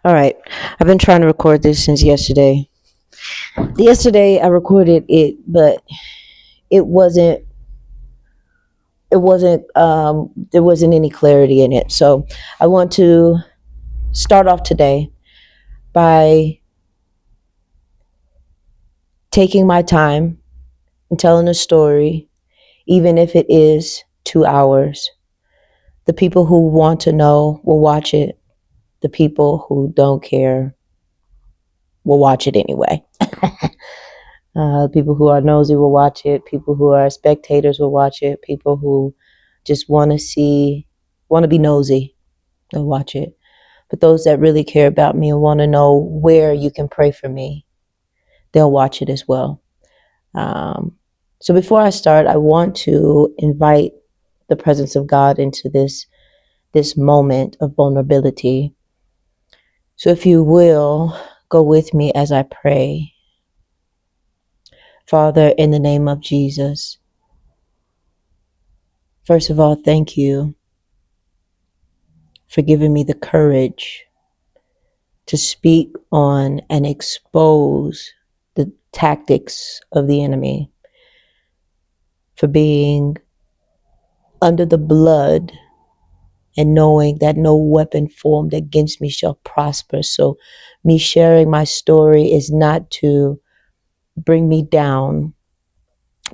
All right. I've been trying to record this since yesterday. Yesterday I recorded it, but it wasn't there wasn't any clarity in it. So I want to start off today by taking my time and telling a story, even if it is 2 hours. The people who want to know will watch it. The people who don't care will watch it anyway. People who are nosy will watch it. People who are spectators will watch it. People who just want to be nosy, they'll watch it. But those that really care about me and want to know where you can pray for me, they'll watch it as well. Um, so before I start, I want to invite the presence of God into this moment of vulnerability. So if you will, go with me as I pray. Father, in the name of Jesus, first of all, thank you for giving me the courage to speak on and expose the tactics of the enemy, for being under the blood and knowing that no weapon formed against me shall prosper. So, me sharing my story is not to bring me down,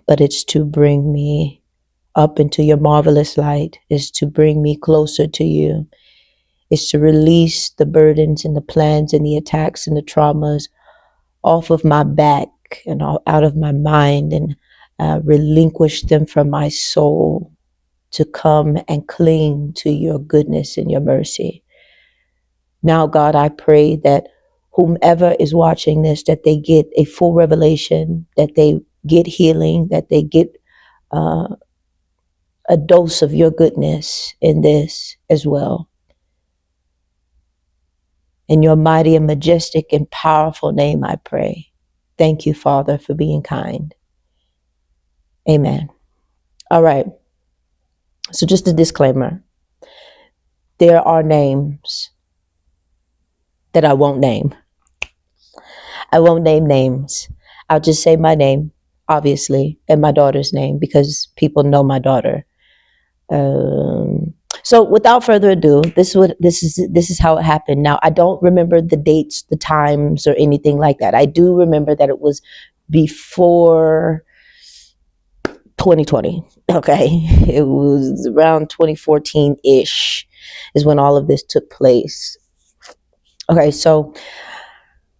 but it's to bring me up into your marvelous light, is to bring me closer to you, is to release the burdens and the plans and the attacks and the traumas off of my back and out of my mind, and relinquish them from my soul to come and cling to your goodness and your mercy. Now, God, I pray that whomever is watching this, that they get a full revelation, that they get healing, that they get uh, a dose of your goodness in this as well. In your mighty and majestic and powerful name, I pray. Thank you, Father, for being kind. Amen. All right. So just a disclaimer. There are names that I won't name. I won't name names. I'll just say my name, obviously, and my daughter's name because people know my daughter. Um, so without further ado, this is how it happened. Now I don't remember the dates, the times, or anything like that. I do remember that it was before 2020. Okay, it was around 2014 ish is when all of this took place. Okay, so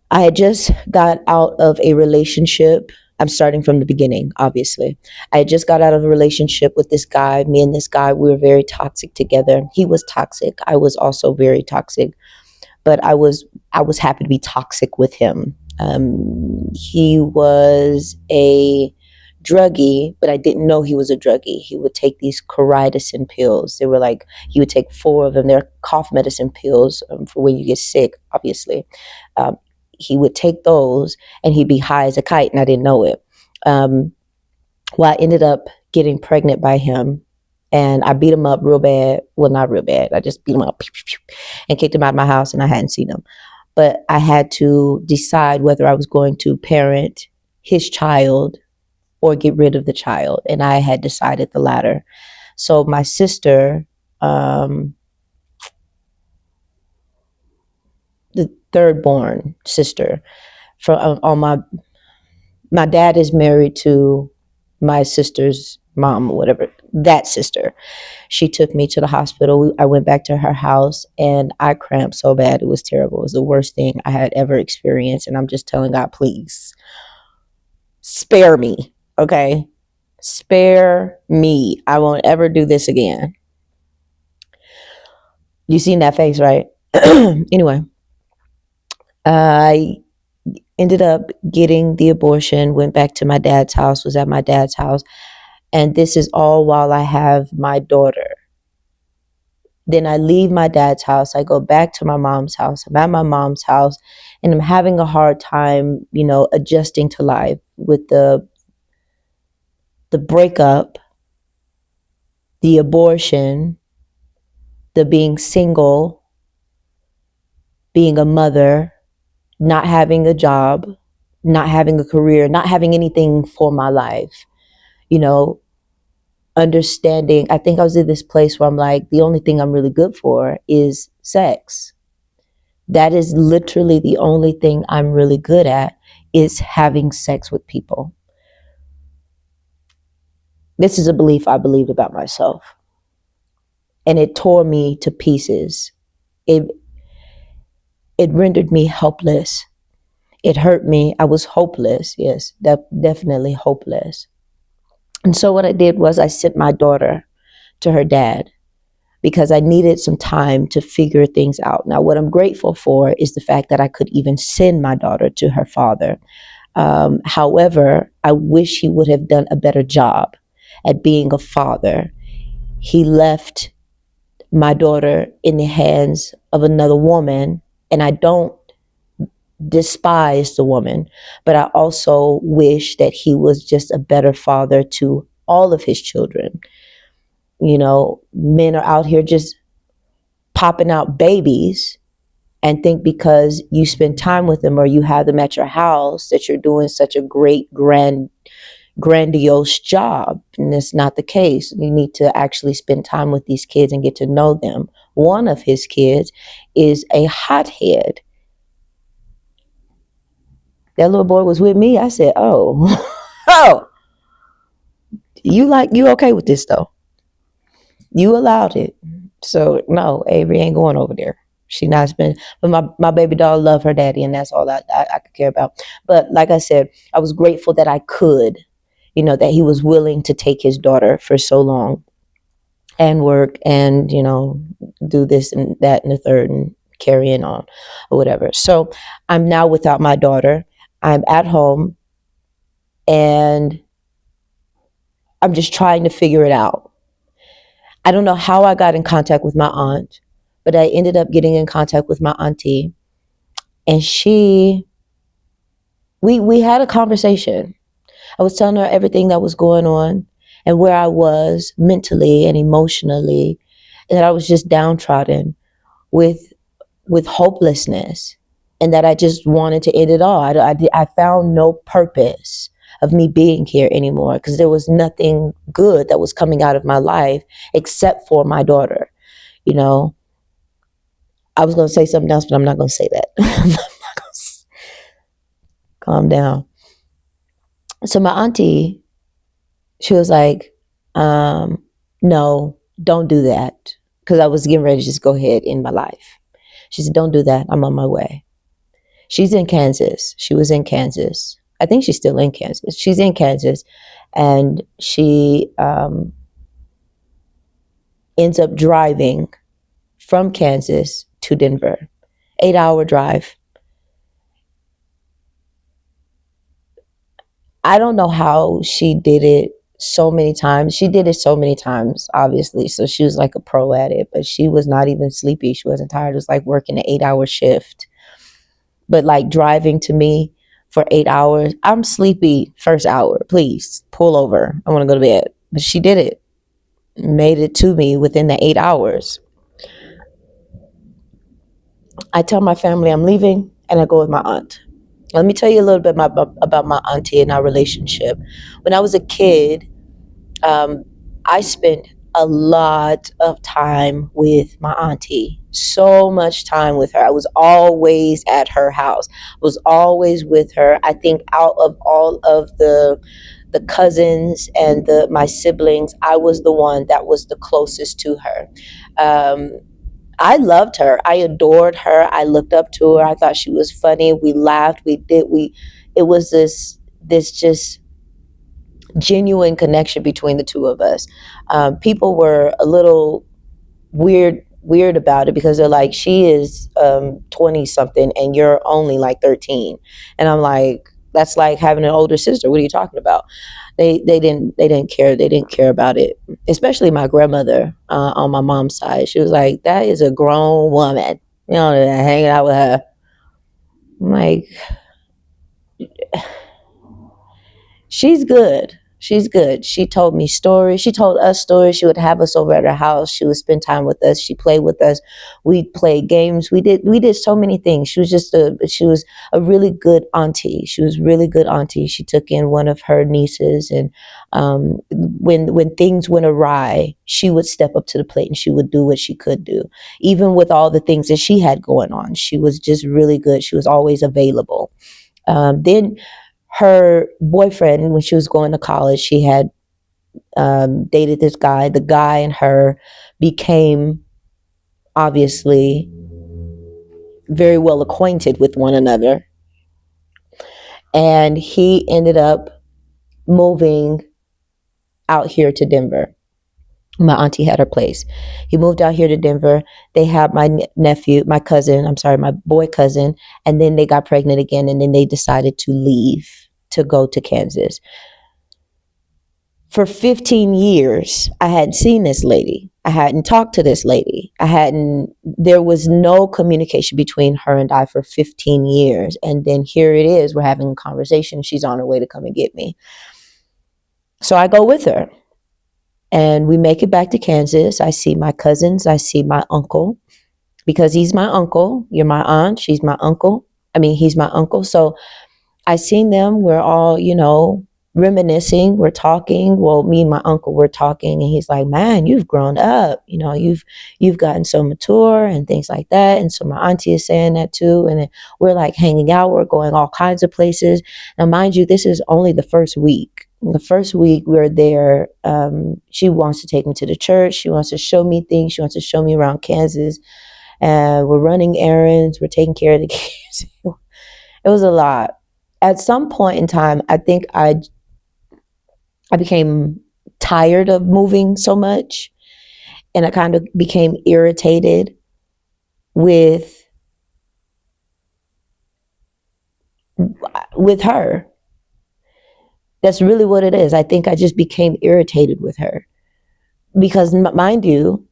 I had just got out of a relationship. I'm starting from the beginning, obviously. I had just got out of a relationship with this guy. Me and this guy, we were very toxic together. He was toxic. I was also very toxic, but I was happy to be toxic with him. He was a druggie, but I didn't know he was a druggie. He would take these Coridicin pills. They were like, he would take 4 of them. They're cough medicine pills for when you get sick, obviously. Um, he would take those and he'd be high as a kite, and I didn't know it. Um, well, I ended up getting pregnant by him, and I beat him up real bad. Well, not real bad. I just beat him up and kicked him out of my house, and I hadn't seen him. But I had to decide whether I was going to parent his child or get rid of the child. And I had decided the latter. So my sister, the third born sister, from on my dad is married to my sister's mom or whatever, that sister. She took me to the hospital. I went back to her house and I cramped so bad. It was terrible. It was the worst thing I had ever experienced. And I'm just telling God, please spare me. Okay. Spare me. I won't ever do this again. You seen that face, right? Anyway, I ended up getting the abortion, went back to my dad's house, was at my dad's house. And this is all while I have my daughter. Then I leave my dad's house. I go back to my mom's house. I'm at my mom's house and I'm having a hard time, adjusting to life with the breakup, the abortion, the being single, being a mother, not having a job, not having a career, not having anything for my life, you know, understanding. I think I was in this place where I'm like, the only thing I'm really good for is sex. That is literally the only thing I'm really good at, is having sex with people. This is a belief I believed about myself, and it tore me to pieces. It it rendered me helpless. It hurt me. I was hopeless. Yes, definitely hopeless. And so what I did was I sent my daughter to her dad because I needed some time to figure things out. Now, what I'm grateful for is the fact that I could even send my daughter to her father. However, I wish he would have done a better job at being a father. He left my daughter in the hands of another woman, and I don't despise the woman, but I also wish that he was just a better father to all of his children. You know, men are out here just popping out babies and think because you spend time with them or you have them at your house that you're doing such a great grandiose job, and it's not the case. You need to actually spend time with these kids and get to know them. One of his kids is a hothead. That little boy was with me. I said, oh oh, you okay with this though? You allowed it. So no, Avery ain't going over there. She not spending, but my baby doll love her daddy, and that's all I could care about. But like I said, I was grateful that I could, that he was willing to take his daughter for so long and work and, do this and that and the third and carrying on or whatever. So I'm now without my daughter. I'm at home and I'm just trying to figure it out. I don't know how I got in contact with my aunt, but I ended up getting in contact with my auntie, and we had a conversation. I was telling her everything that was going on and where I was mentally and emotionally, and that I was just downtrodden with hopelessness, and that I just wanted to end it all. I found no purpose of me being here anymore because there was nothing good that was coming out of my life except for my daughter. You know, I was going to say something else, but I'm not going to say that. Calm down. So my auntie, she was like, no, don't do that. Because I was getting ready to just go ahead in my life. She said, don't do that. I'm on my way. She's in Kansas. She was in Kansas. I think she's still in Kansas. She's in Kansas. And she ends up driving from Kansas to Denver. 8-hour drive. I don't know how she did it so many times. She did it so many times, obviously. So she was like a pro at it, but she was not even sleepy. She wasn't tired. It was like working an 8-hour shift. But like driving to me for 8 hours, I'm sleepy first hour. Please pull over. I want to go to bed. But she did it, made it to me within the 8 hours. I tell my family I'm leaving and I go with my aunt. Let me tell you a little bit about my auntie and our relationship. When I was a kid, I spent a lot of time with my auntie. So much time with her. I was always at her house. Was always with her. I think out of all of the cousins and my siblings, I was the one that was the closest to her. Um, I loved her. I adored her. I looked up to her. I thought she was funny. We laughed. It was this just genuine connection between the two of us. People were a little weird about it because they're like, she is 20 something and you're only like 13. And I'm like, that's like having an older sister. What are you talking about? They didn't care. They didn't care about it. Especially my grandmother on my mom's side. She was like, that is a grown woman. Hanging out with her. I'm like, she's good. She's good. She told me stories. She told us stories. She would have us over at her house. She would spend time with us. She played with us. We played games. We did so many things. She was a really good auntie. She was really good auntie. She took in one of her nieces, and when things went awry, she would step up to the plate and she would do what she could do, even with all the things that she had going on. She was just really good. She was always available. Then her boyfriend, when she was going to college, she had dated this guy. The guy and her became obviously very well acquainted with one another. And he ended up moving out here to Denver. My auntie had her place. He moved out here to Denver. They had my nephew, my cousin, I'm sorry, my boy cousin, and then they got pregnant again, and then they decided to leave to go to Kansas. For 15 years, I hadn't seen this lady. I hadn't talked to this lady. There was no communication between her and I for 15 years. And then here it is, we're having a conversation. She's on her way to come and get me. So I go with her and we make it back to Kansas. I see my cousins. I see my uncle because he's my uncle. You're my aunt. She's my uncle. He's my uncle. So I seen them. We're all, reminiscing. We're talking. Well, me and my uncle were talking, and he's like, "Man, you've grown up. You've gotten so mature and things like that." And so my auntie is saying that too. And then we're like hanging out. We're going all kinds of places. Now, mind you, this is only the first week. The first week we're there, she wants to take me to the church. She wants to show me things. She wants to show me around Kansas. And we're running errands. We're taking care of the kids. It was a lot. At some point in time, I think I became tired of moving so much, and I kind of became irritated with her. That's really what it is. I think I just became irritated with her because, mind you,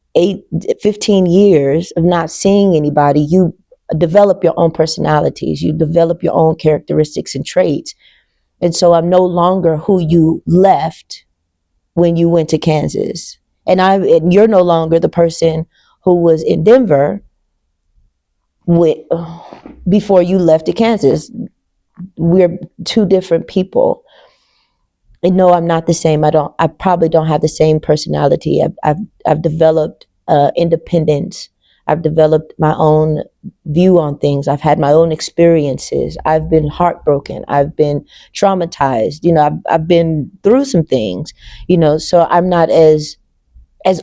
15 years of not seeing anybody, you develop your own personalities, you develop your own characteristics and traits. And so I'm no longer who you left when you went to Kansas. And you're no longer the person who was in Denver before you left to Kansas. We're two different people. And no, I'm not the same. I probably don't have the same personality. I've developed independence. I've developed my own view on things. I've had my own experiences. I've been heartbroken. I've been traumatized. I've been through some things, so I'm not as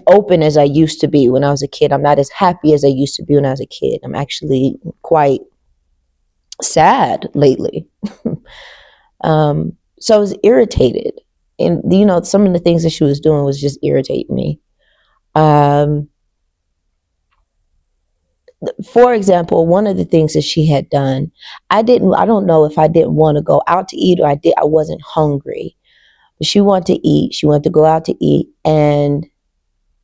open as I used to be when I was a kid. I'm not as happy as I used to be when I was a kid. I'm actually quite sad lately. So I was irritated. And, some of the things that she was doing was just irritating me. For example, one of the things that she had done, I don't know if I didn't want to go out to eat or I wasn't hungry. But she wanted to eat. She wanted to go out to eat. And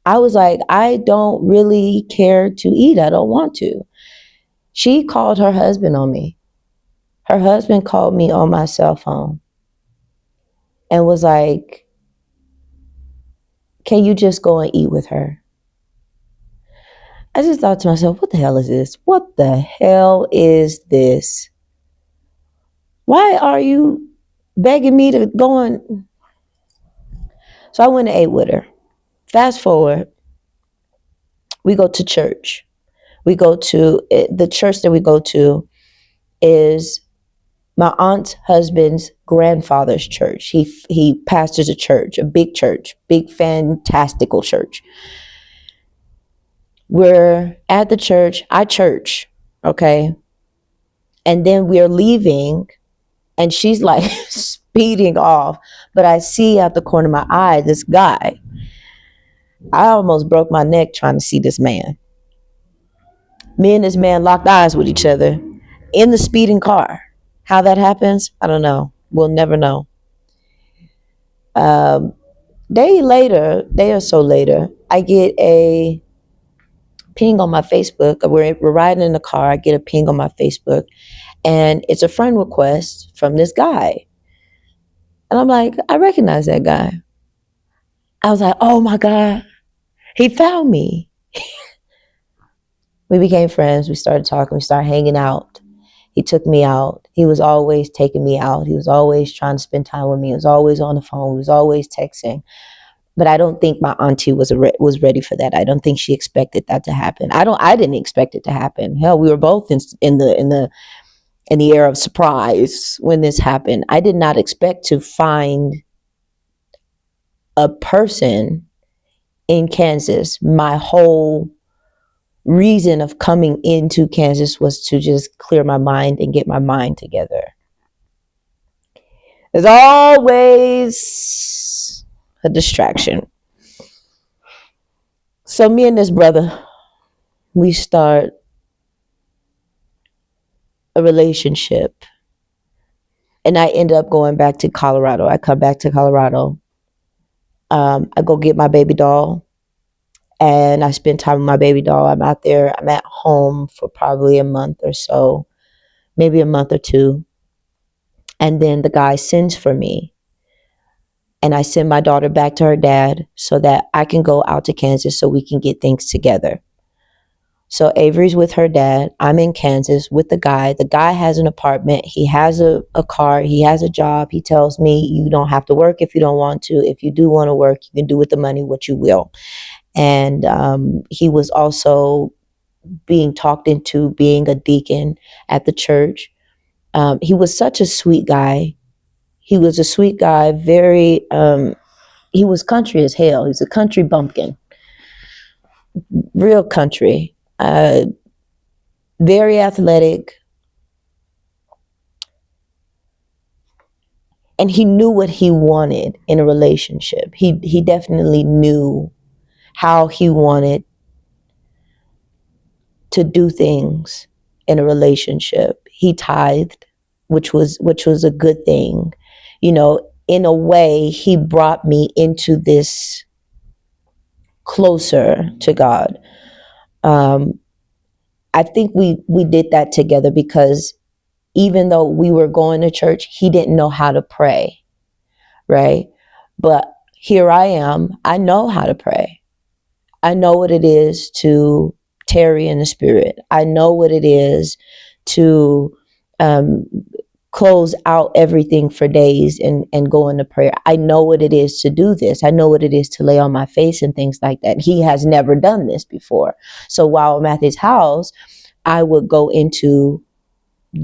I was like, I don't really care to eat. I don't want to. She called her husband on me. Her husband called me on my cell phone and was like, "Can you just go and eat with her?" I just thought to myself, what the hell is this? What the hell is this? Why are you begging me to go on? So I went and ate with her. Fast forward, we go to church. We go to the church that we go to is my aunt's husband's grandfather's church. He pastors a church, a big fantastical church. We're at the church, okay? And then we're leaving and she's like speeding off, but I see out the corner of my eye this guy. I almost broke my neck trying to see this man. Me and this man locked eyes with each other in the speeding car. How that happens, I don't know. We'll never know. Day or so later, I get a ping on my Facebook. We're riding in the car. I get a ping on my Facebook, and it's a friend request from this guy. And I'm like, I recognize that guy. I was like, oh my God, he found me. We became friends. We started talking. We started hanging out. He took me out. He was always taking me out. He was always trying to spend time with me. He was always on the phone. He was always texting. But I don't think my auntie was ready for that. I don't think she expected that to happen. I didn't expect it to happen. Hell, we were both in the era of surprise when this happened. I did not expect to find a person in Kansas. My whole reason of coming into Kansas was to just clear my mind and get my mind together. There's always a distraction. So me and this brother, we start a relationship. And I end up going back to Colorado. I come back to Colorado. I go get my baby doll and I spend time with my baby doll. I'm out there. I'm at home for probably a month or so, maybe a month or two. And then the guy sends for me. And I send my daughter back to her dad so that I can go out to Kansas so we can get things together. So Avery's with her dad. I'm in Kansas with the guy. The guy has an apartment. He has a car. He has a job. He tells me you don't have to work if you don't want to. If you do want to work, you can do with the money what you will. And he was also being talked into being a deacon at the church. He was such a sweet guy. He was a sweet guy, very, he was country as hell. He was a country bumpkin, real country, very athletic. And he knew what he wanted in a relationship. He definitely knew how he wanted to do things in a relationship. He tithed, which was a good thing. You know, in a way, he brought me into this closer to God. I think we did that together because even though we were going to church, he didn't know how to pray, right? But here I am. I know how to pray. I know what it is to tarry in the spirit. I know what it is to close out everything for days and go into prayer. I know what it is to do this. I know what it is to lay on my face and things like that. He has never done this before. So while I'm at his house, I would go into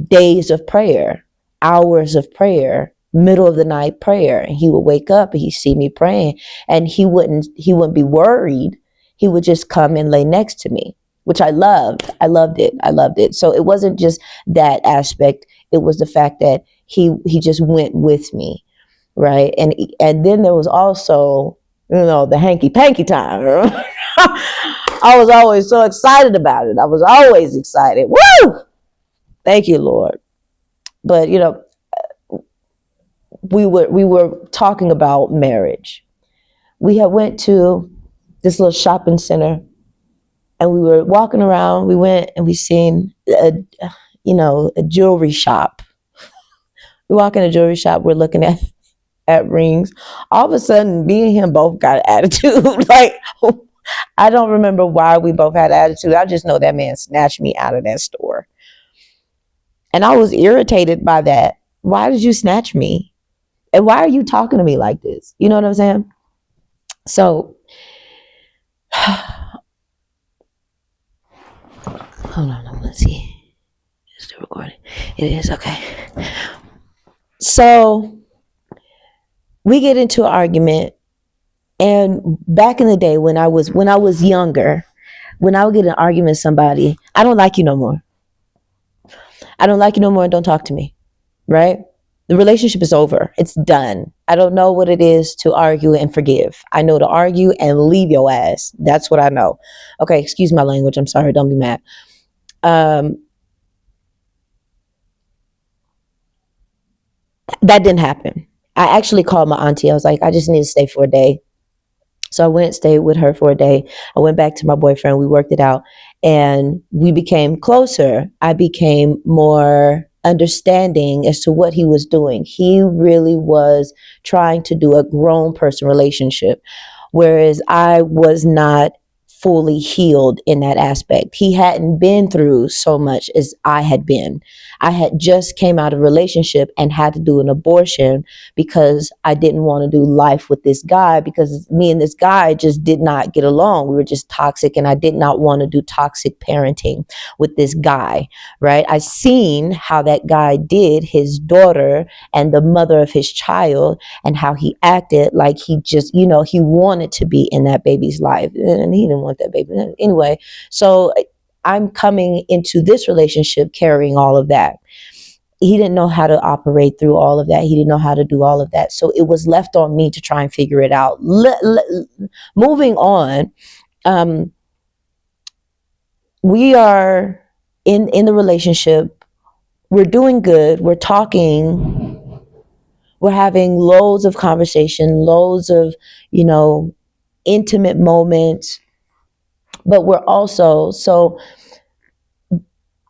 days of prayer, hours of prayer, middle of the night prayer. And he would wake up and he'd see me praying and he wouldn't be worried. He would just come and lay next to me, which I loved. I loved it. So it wasn't just that aspect. It was the fact that he just went with me, right? And then there was also, the hanky panky time. I was always so excited about it. I was always excited. Woo! Thank you, Lord. But we were talking about marriage. We had went to this little shopping center and we were walking around. We went and we seen a jewelry shop. We walk in a jewelry shop, we're looking at rings. All of a sudden, me and him both got an attitude. Like, I don't remember why we both had attitude. I just know that man snatched me out of that store. And I was irritated by that. Why did you snatch me? And why are you talking to me like this? You know what I'm saying? So, hold on, let's see. Is it recording? It is, okay. So, we get into an argument. And back in the day when I was younger, when I would get in an argument with somebody, I don't like you no more. I don't like you no more and don't talk to me, right? The relationship is over. It's done. I don't know what it is to argue and forgive. I know to argue and leave your ass. That's what I know. Okay, excuse my language. I'm sorry. Don't be mad. That didn't happen. I actually called my auntie. I was like, I just need to stay for a day. So I went, stayed with her for a day. I went back to my boyfriend. We worked it out and we became closer. I became more understanding as to what he was doing. He really was trying to do a grown person relationship, whereas I was not fully healed in that aspect. He hadn't been through so much as I had been. I had just came out of a relationship and had to do an abortion because I didn't want to do life with this guy, because me and this guy just did not get along. We were just toxic, and I did not want to do toxic parenting with this guy, right? I seen how that guy did his daughter and the mother of his child, and how he acted like he just, he wanted to be in that baby's life, and he didn't want that baby. Anyway, so I'm coming into this relationship carrying all of that. He didn't know how to operate through all of that. He didn't know how to do all of that. So it was left on me to try and figure it out. Moving on, we are in the relationship. We're doing good. We're talking. We're having loads of conversation, loads of, intimate moments. But we're also, so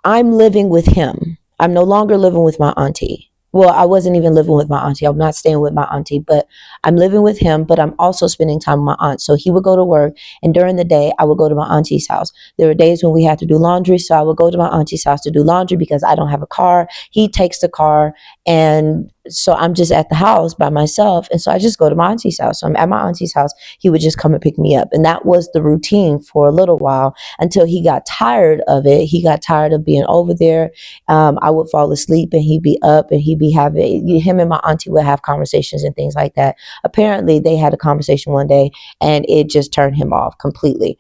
I'm living with him. I'm no longer living with my auntie. Well, I wasn't even living with my auntie. I'm not staying with my auntie, but I'm living with him, but I'm also spending time with my aunt. So he would go to work, and during the day, I would go to my auntie's house. There were days when we had to do laundry, so I would go to my auntie's house to do laundry because I don't have a car. He takes the car, and so I'm just at the house by myself. And so I just go to my auntie's house. So I'm at my auntie's house. He would just come and pick me up. And that was the routine for a little while until he got tired of it. He got tired of being over there. I would fall asleep and he'd be up, and he'd be having, him and my auntie would have conversations and things like that. Apparently they had a conversation one day and it just turned him off completely.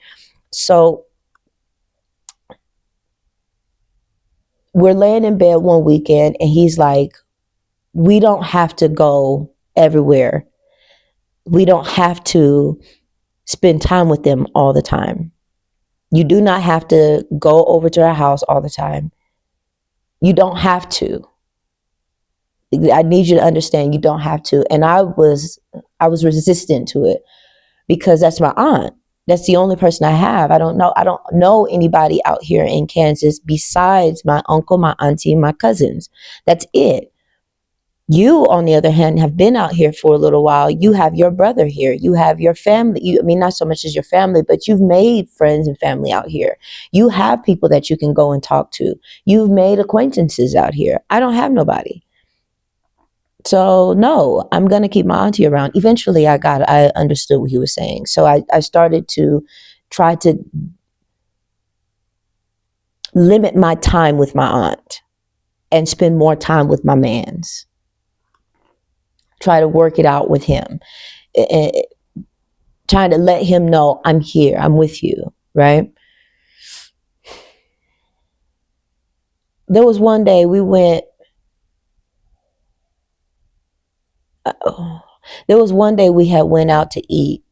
So we're laying in bed one weekend and he's like, we don't have to go everywhere. We don't have to spend time with them all the time. You do not have to go over to our house all the time. You don't have to. I need you to understand, you don't have to. And I was resistant to it because that's my aunt. That's the only person I have. I don't know anybody out here in Kansas besides my uncle, my auntie, and my cousins. That's it. You, on the other hand, have been out here for a little while. You have your brother here. You have your family. Not so much as your family, but you've made friends and family out here. You have people that you can go and talk to. You've made acquaintances out here. I don't have nobody. So no, I'm going to keep my auntie around. Eventually I understood what he was saying. So I started to try to limit my time with my aunt and spend more time with my mans. Try to work it out with him. Trying to let him know I'm here, I'm with you, right? There was one day we went, there was one day we had went out to eat.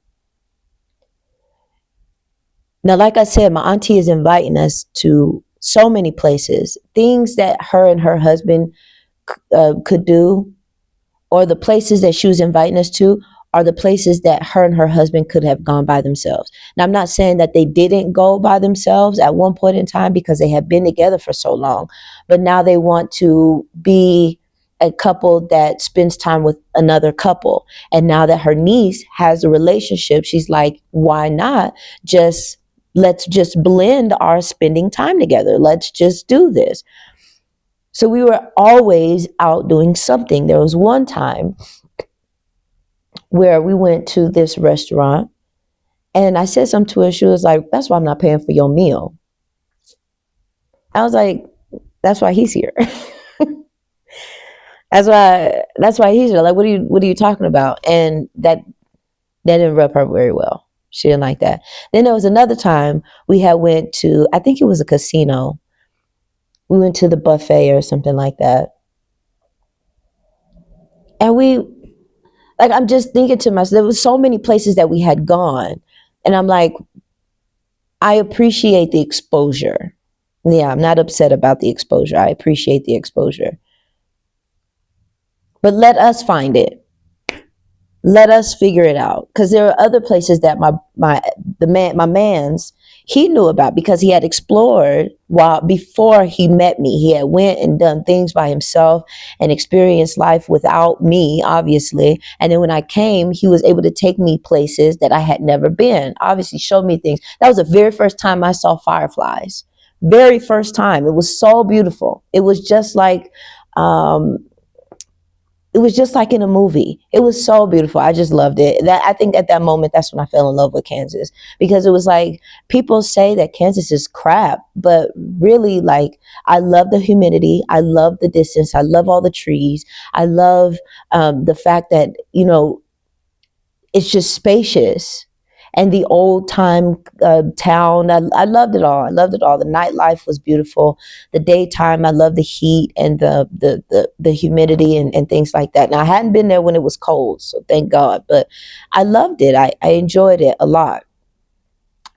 Now, like I said, my auntie is inviting us to so many places, things that her and her husband could do, or the places that she was inviting us to are the places that her and her husband could have gone by themselves. Now, I'm not saying that they didn't go by themselves at one point in time because they had been together for so long, but now they want to be a couple that spends time with another couple. And now that her niece has a relationship, she's like, why not let's just blend our spending time together. Let's just do this. So we were always out doing something. There was one time where we went to this restaurant and I said something to her. She was like, that's why I'm not paying for your meal. I was like, that's why he's here. That's why he's here. Like, what are you talking about? And that didn't rub her very well. She didn't like that. Then there was another time we had went to, I think it was a casino. We went to the buffet or something like that. And I'm just thinking to myself, there was so many places that we had gone. And I'm like, I appreciate the exposure. Yeah, I'm not upset about the exposure. I appreciate the exposure. But let us find it. Let us figure it out. Because there are other places that my mans, he knew about because he had explored while before he met me. He had went and done things by himself and experienced life without me, obviously. And then when I came, he was able to take me places that I had never been. Obviously, showed me things. That was the very first time I saw fireflies. Very first time. It was so beautiful. Um, it was just like in a movie. It was so beautiful. I just loved it. That I think at that moment, that's when I fell in love with Kansas, because it was like people say that Kansas is crap, but really, like, I love the humidity. I love the distance. I love all the trees. I love the fact that it's just spacious. And the old time town, I loved it all. I loved it all. The nightlife was beautiful. The daytime, I loved the heat and the humidity and things like that. Now, I hadn't been there when it was cold, so thank God. But I loved it. I enjoyed it a lot.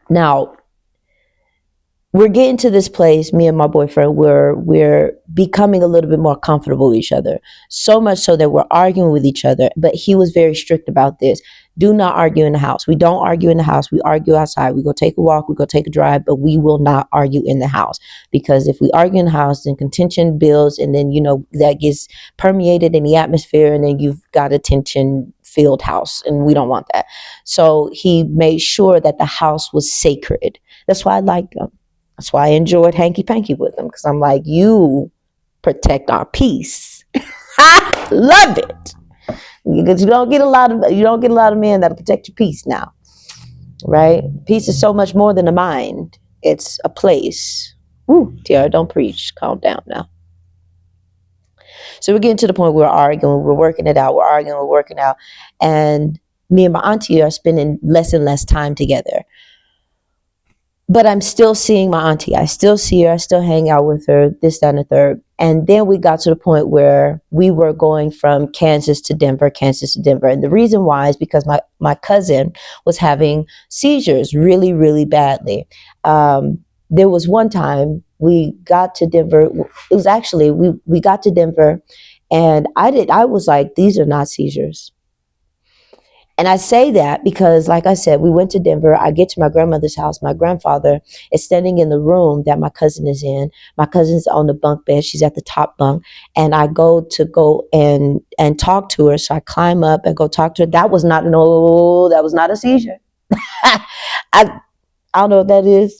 Now, we're getting to this place, me and my boyfriend, where we're becoming a little bit more comfortable with each other. So much so that we're arguing with each other. But he was very strict about this. Do not argue in the house. We don't argue in the house. We argue outside. We go take a walk. We go take a drive, but we will not argue in the house. Because if we argue in the house, then contention builds, and then, that gets permeated in the atmosphere, and then you've got a tension filled house, and we don't want that. So he made sure that the house was sacred. That's why I liked him. That's why I enjoyed hanky panky with him, because I'm like, you protect our peace. I love it. Because you don't get a lot of men that'll protect your peace now. Right? Peace is so much more than a mind. It's a place. Woo, Tiara, don't preach. Calm down now. So we're getting to the point where we're arguing, we're working it out, we're arguing, we're working out. And me and my auntie are spending less and less time together. But I'm still seeing my auntie. I still see her. I still hang out with her, this, that, and the third. And then we got to the point where we were going from Kansas to Denver. And the reason why is because my cousin was having seizures really, really badly. There was one time we got to Denver. It was actually, we got to Denver, and I was like, these are not seizures. And I say that because, like I said, we went to Denver. I get to my grandmother's house. My grandfather is standing in the room that my cousin is in. My cousin's on the bunk bed. She's at the top bunk. And I go and talk to her. So I climb up and go talk to her. That was not a seizure. I don't know what that is.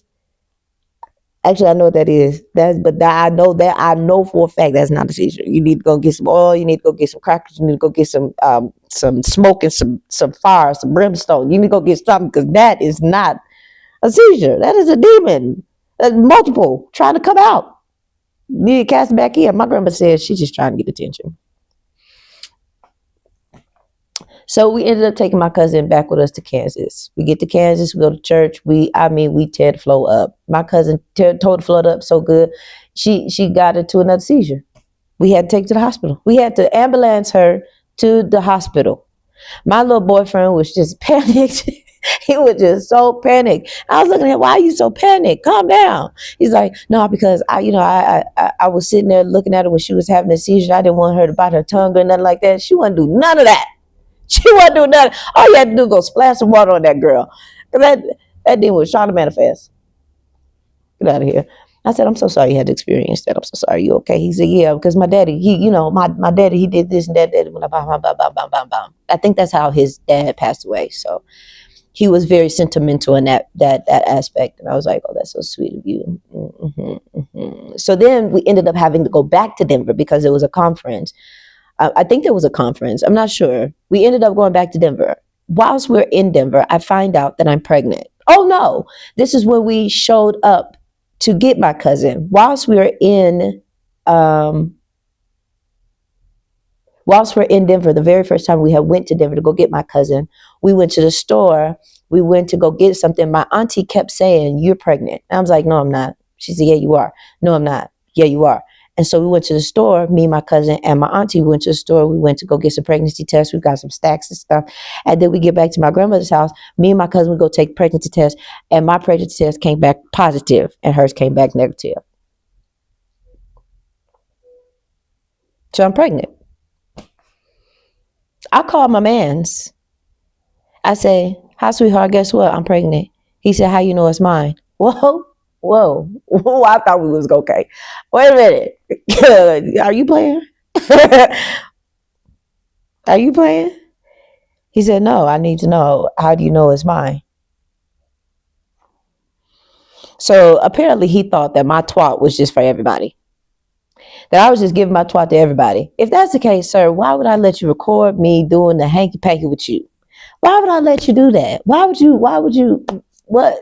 Actually, I know what that is. I know for a fact that's not a seizure. You need to go get some oil. You need to go get some crackers. You need to go get some smoke and some fire, some brimstone. You need to go get something, because that is not a seizure. That is a demon. That's multiple trying to come out. You need to cast it back in. My grandma says she's just trying to get attention. So we ended up taking my cousin back with us to Kansas. We get to Kansas, we go to church. We tear the floor up. My cousin tore the floor up so good, she got into another seizure. We had to take her to the hospital. We had to ambulance her to the hospital. My little boyfriend was just panicked. He was just so panicked. I was looking at him, why are you so panicked? Calm down. He's like, no, because I was sitting there looking at her when she was having a seizure. I didn't want her to bite her tongue or nothing like that. She wouldn't do none of that. She wasn't doing nothing. All you had to do was go splash some water on that girl. That demon was trying to manifest. Get out of here. I said, I'm so sorry you had to experience that. I'm so sorry. You okay? He said, yeah, because my daddy, my daddy, he did this and that. I think that's how his dad passed away. So he was very sentimental in that aspect. And I was like, oh, that's so sweet of you. Mm-hmm, mm-hmm. So then we ended up having to go back to Denver because it was a conference. I think there was a conference. I'm not sure. We ended up going back to Denver. Whilst we're in Denver, I find out that I'm pregnant. Oh no, this is when we showed up to get my cousin. Whilst we're in Denver, the very first time we had went to Denver to go get my cousin, we went to the store. We went to go get something. My auntie kept saying, you're pregnant. And I was like, no, I'm not. She said, yeah, you are. No, I'm not. Yeah, you are. And so we went to the store, me, my cousin, and my auntie went to the store. We went to go get some pregnancy tests. We got some stacks and stuff. And then we get back to my grandmother's house. Me and my cousin would go take pregnancy tests. And my pregnancy test came back positive, and hers came back negative. So I'm pregnant. I call my mans. I say, hi, sweetheart, guess what? I'm pregnant. He said, how you know it's mine? Whoa, whoa, whoa! I thought we was okay. Wait a minute. Are you playing? Are you playing? He said, no, I need to know. How do you know it's mine? So apparently he thought that my twat was just for everybody. That I was just giving my twat to everybody. If that's the case, sir, why would I let you record me doing the hanky panky with you? Why would I let you do that? What?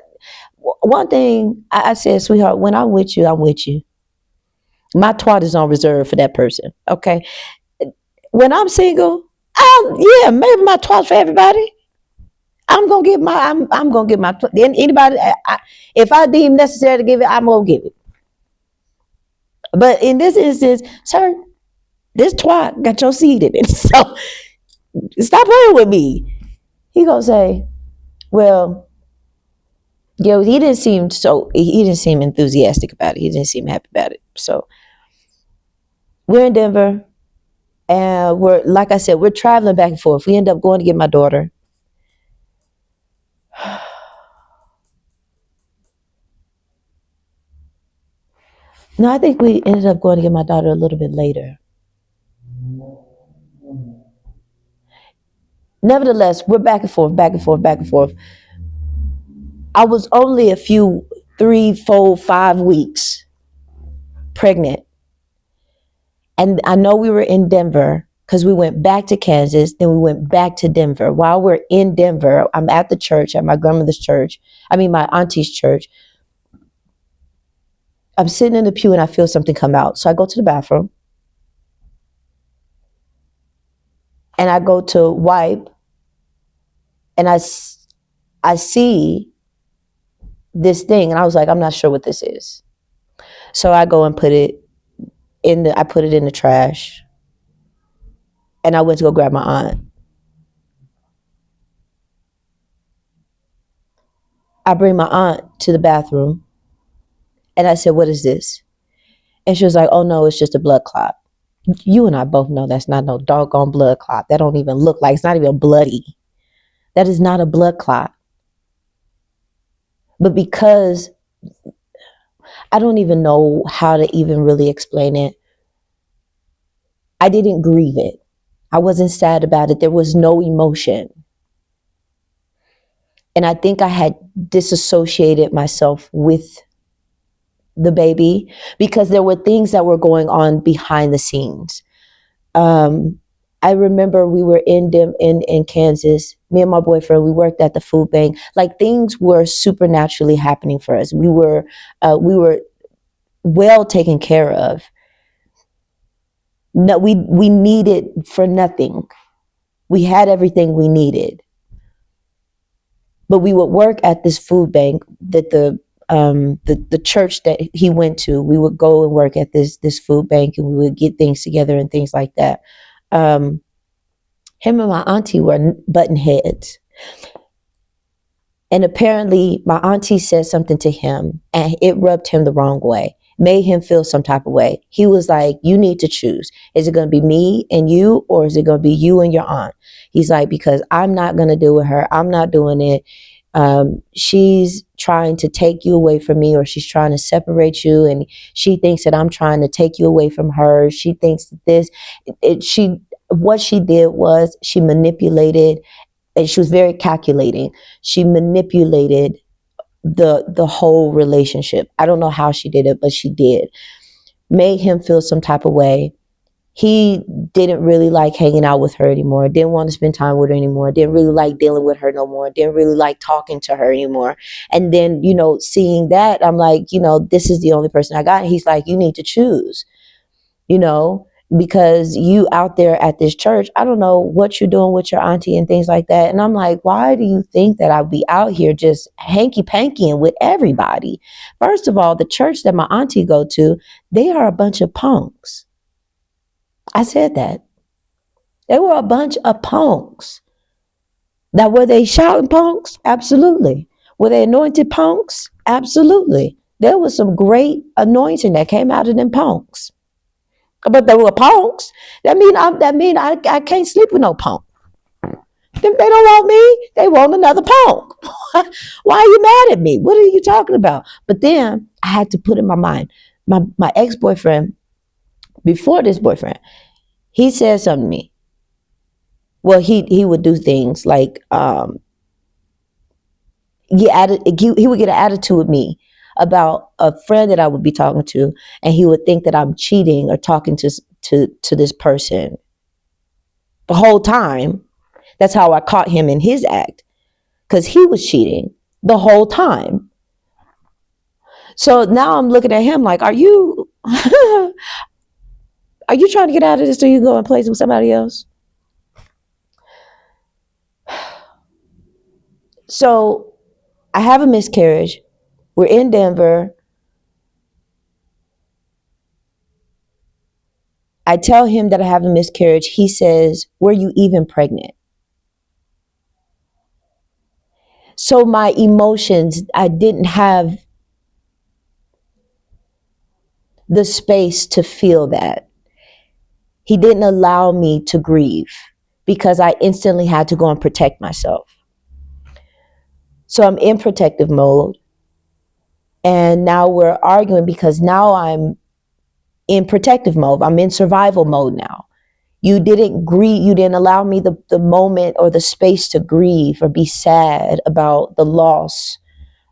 One thing I said, sweetheart, when I'm with you, I'm with you. My twat is on reserve for that person. Okay. When I'm single, yeah, maybe my twat's for everybody. I'm gonna get my anybody. If I deem necessary to give it, I'm gonna give it. But in this instance, sir, this twat got your seed in it. So stop playing with me. He gonna say, well, yo, he didn't seem enthusiastic about it. He didn't seem happy about it. So we're in Denver, and we're, like I said, we're traveling back and forth. We end up going to get my daughter. No, I think we ended up going to get my daughter a little bit later. Nevertheless, we're back and forth, back and forth, back and forth. I was only a few, 3, 4, 5 weeks pregnant. And I know we were in Denver because we went back to Kansas, then we went back to Denver. While we're in Denver, I'm at the church, at my grandmother's church. My auntie's church. I'm sitting in the pew and I feel something come out. So I go to the bathroom and I go to wipe, and I see this thing, and I was like, I'm not sure what this is. So I go and put it in the trash, and I went to go grab my aunt. I bring my aunt to the bathroom, and I said, what is this? And she was like, oh no, it's just a blood clot. You and I both know that's not no doggone blood clot. That don't even look like, it's not even bloody. That is not a blood clot. But because I don't even know how to even really explain it, I didn't grieve it. I wasn't sad about it. There was no emotion. And I think I had disassociated myself with the baby because there were things that were going on behind the scenes. I remember we were in Kansas. Me and my boyfriend, we worked at the food bank. Like, things were supernaturally happening for us. We were well taken care of. No, we needed for nothing. We had everything we needed. But we would work at this food bank that the church that he went to. We would go and work at this food bank, and we would get things together and things like that. Him and my auntie were button heads. And apparently my auntie said something to him and it rubbed him the wrong way, made him feel some type of way. He was like, you need to choose. Is it going to be me and you, or is it going to be you and your aunt? He's like, because I'm not going to deal with her. I'm not doing it. She's trying to take you away from me, or she's trying to separate you. And she thinks that I'm trying to take you away from her. She thinks that what she did was she manipulated, and she was very calculating. She manipulated the whole relationship. I don't know how she did it, but she did. Made him feel some type of way. He didn't really like hanging out with her anymore. Didn't want to spend time with her anymore. Didn't really like dealing with her no more. Didn't really like talking to her anymore. And then, seeing that, I'm like, this is the only person I got. And he's like, you need to choose, because you out there at this church, I don't know what you're doing with your auntie and things like that. And I'm like, why do you think that I'll be out here just hanky-pankying with everybody? First of all, the church that my auntie go to, they are a bunch of punks. I said that. They were a bunch of punks. Now, were they shouting punks? Absolutely. Were they anointed punks? Absolutely. There was some great anointing that came out of them punks. But they were punks. That mean I can't sleep with no punk. They don't want me. They want another punk. Why are you mad at me? What are you talking about? But then I had to put in my mind, my ex-boyfriend, before this boyfriend, he said something to me. Well, he would do things like he would get an attitude with me about a friend that I would be talking to, and he would think that I'm cheating or talking to this person the whole time. That's how I caught him in his act, because he was cheating the whole time. So now I'm looking at him like, are you are you trying to get out of this so you can go and play with somebody else? So I have a miscarriage. We're in Denver. I tell him that I have a miscarriage. He says, were you even pregnant? So my emotions, I didn't have the space to feel that. He didn't allow me to grieve because I instantly had to go and protect myself. So I'm in protective mode. And now we're arguing because now I'm in protective mode. I'm in survival mode now. You didn't grieve. You didn't allow me the moment or the space to grieve or be sad about the loss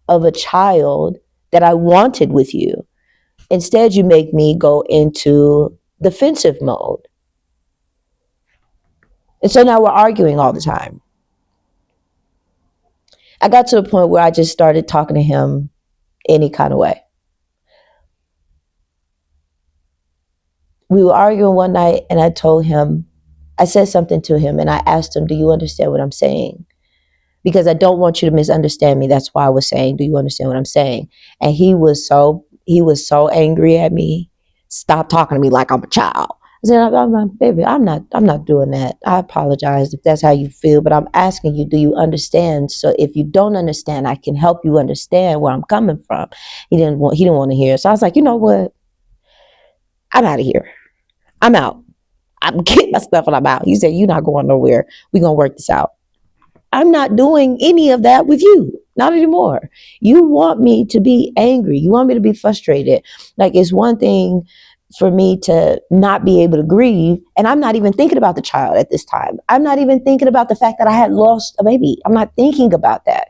of a child that I wanted with you. Instead, you make me go into defensive mode. And so now we're arguing all the time. I got to the point where I just started talking to him any kind of way. We were arguing one night and I said something to him and I asked him, do you understand what I'm saying? Because I don't want you to misunderstand me. That's why I was saying, do you understand what I'm saying? And he was so angry at me. Stop talking to me like I'm a child. I said, baby, I'm not doing that. I apologize if that's how you feel, but I'm asking you, do you understand? So if you don't understand, I can help you understand where I'm coming from. He didn't want to hear. So I was like, you know what? I'm out of here. I'm out. I'm getting my stuff and I'm out. He said, you're not going nowhere. We're going to work this out. I'm not doing any of that with you. Not anymore. You want me to be angry. You want me to be frustrated. Like, it's one thing for me to not be able to grieve. And I'm not even thinking about the child at this time. I'm not even thinking about the fact that I had lost a baby. I'm not thinking about that.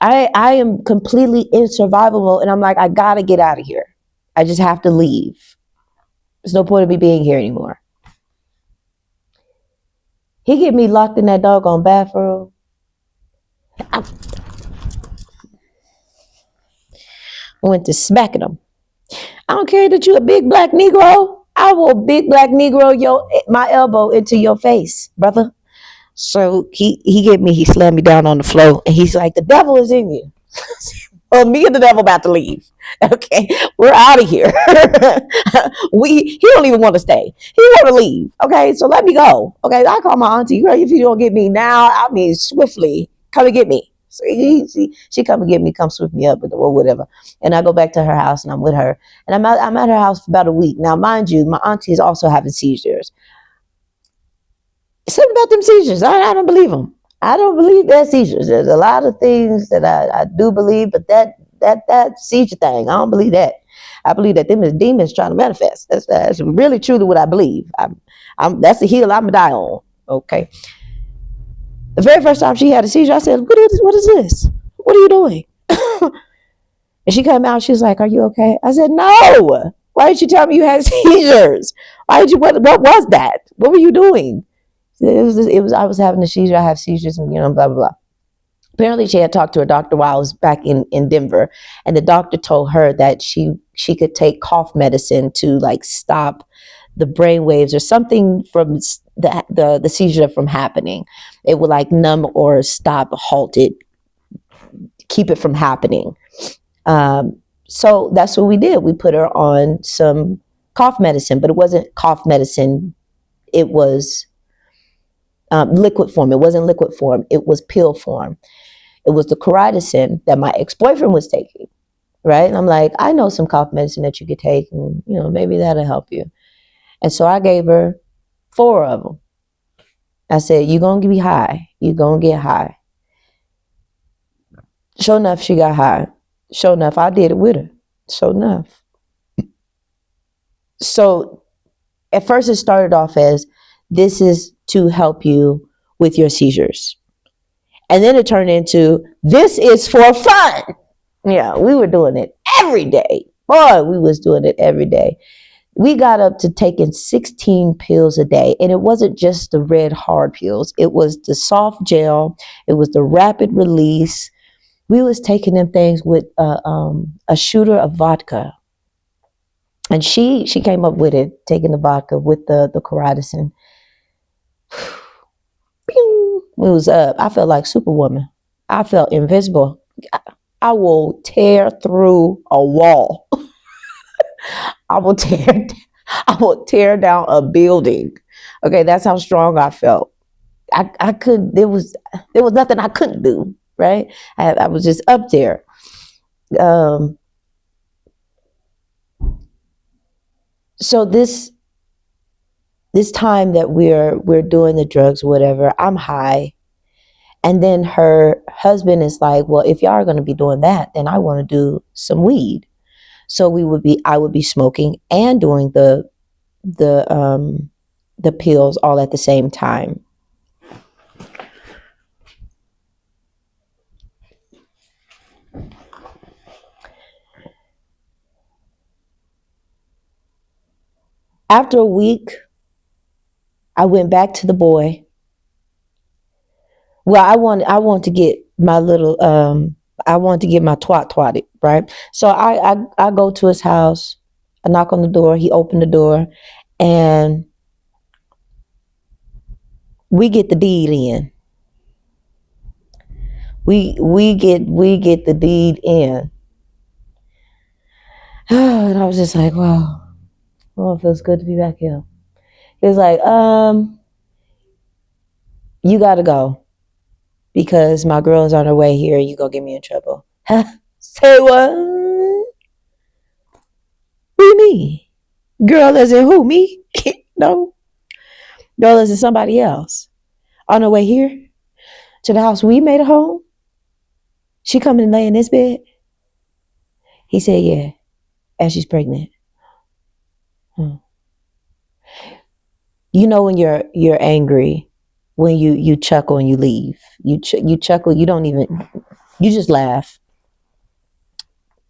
I am completely in survival mode. And I'm like, I got to get out of here. I just have to leave. There's no point of me being here anymore. He get me locked in that doggone bathroom. I went to smacking him. I don't care that you a big black Negro. I will big black Negro my elbow into your face, brother. So he slammed me down on the floor and he's like, the devil is in you. Well, me and the devil about to leave. Okay, we're out of here. He don't even want to stay. He want to leave. Okay, so let me go. Okay, I call my auntie. If you don't get me now, I mean swiftly, come and get me. So she come and get me, come swift me up or whatever. And I go back to her house and I'm with her. And I'm at her house for about a week. Now, mind you, my auntie is also having seizures. Something about them seizures. I don't believe them. I don't believe they're seizures. There's a lot of things that I do believe, but that seizure thing, I don't believe that. I believe that them is demons trying to manifest. That's really truly what I believe. That's the hill I'm gonna die on. Okay. The very first time she had a seizure, I said, "What is this? What are you doing?" And she came out. She was like, "Are you okay?" I said, "No. Why did you tell me you had seizures? Why did you? What was that? What were you doing?" It was I was having a seizure. I have seizures, and blah blah blah. Apparently, she had talked to her doctor while I was back in Denver, and the doctor told her that she could take cough medicine to like stop the brain waves or something from the seizure from happening. It would like numb or stop, halt it, keep it from happening. So that's what we did. We put her on some cough medicine, but it wasn't cough medicine. It was liquid form. It wasn't liquid form. It was pill form. It was the Coridicin that my ex-boyfriend was taking, right? And I'm like, I know some cough medicine that you could take, and maybe that'll help you. And so I gave her 4 of them. I said, "You gonna be high. You gonna get high." Sure enough, she got high. Sure enough, I did it with her. Sure enough. So at first, it started off as, "This is to help you with your seizures," and then it turned into, "This is for fun." Yeah, we were doing it every day. Boy, we was doing it every day. We got up to taking 16 pills a day. And it wasn't just the red hard pills. It was the soft gel. It was the rapid release. We was taking them things with a shooter of vodka. And she came up with it, taking the vodka with the Caradison. Pew! We was up. I felt like Superwoman. I felt invincible. I will tear through a wall. I will tear I will tear down a building. Okay, that's how strong I felt. I could there was nothing I couldn't do, right? I was just up there. Um, so this time that we're doing the drugs, whatever, I'm high. And then her husband is like, "Well, if y'all are gonna be doing that, then I want to do some weed." So I would be smoking and doing the the pills all at the same time. After a week, I went back to the boy. Well, I want to get my little I want to get my twatted, right? So I go to his house, I knock on the door, he opened the door, and we get the deed in. We get the deed in. And I was just like, wow, oh, it feels good to be back here. He was like, you gotta go because my girl's on her way here, you gonna get me in trouble. Huh? Say what? What do you mean? Girl as in who? Me? No. Girl as in somebody else. On her way here to the house we made a home. She coming and lay in this bed? He said, yeah. And she's pregnant. Hmm. You know when you're angry, when you chuckle and you leave. You chuckle, you don't even, you just laugh.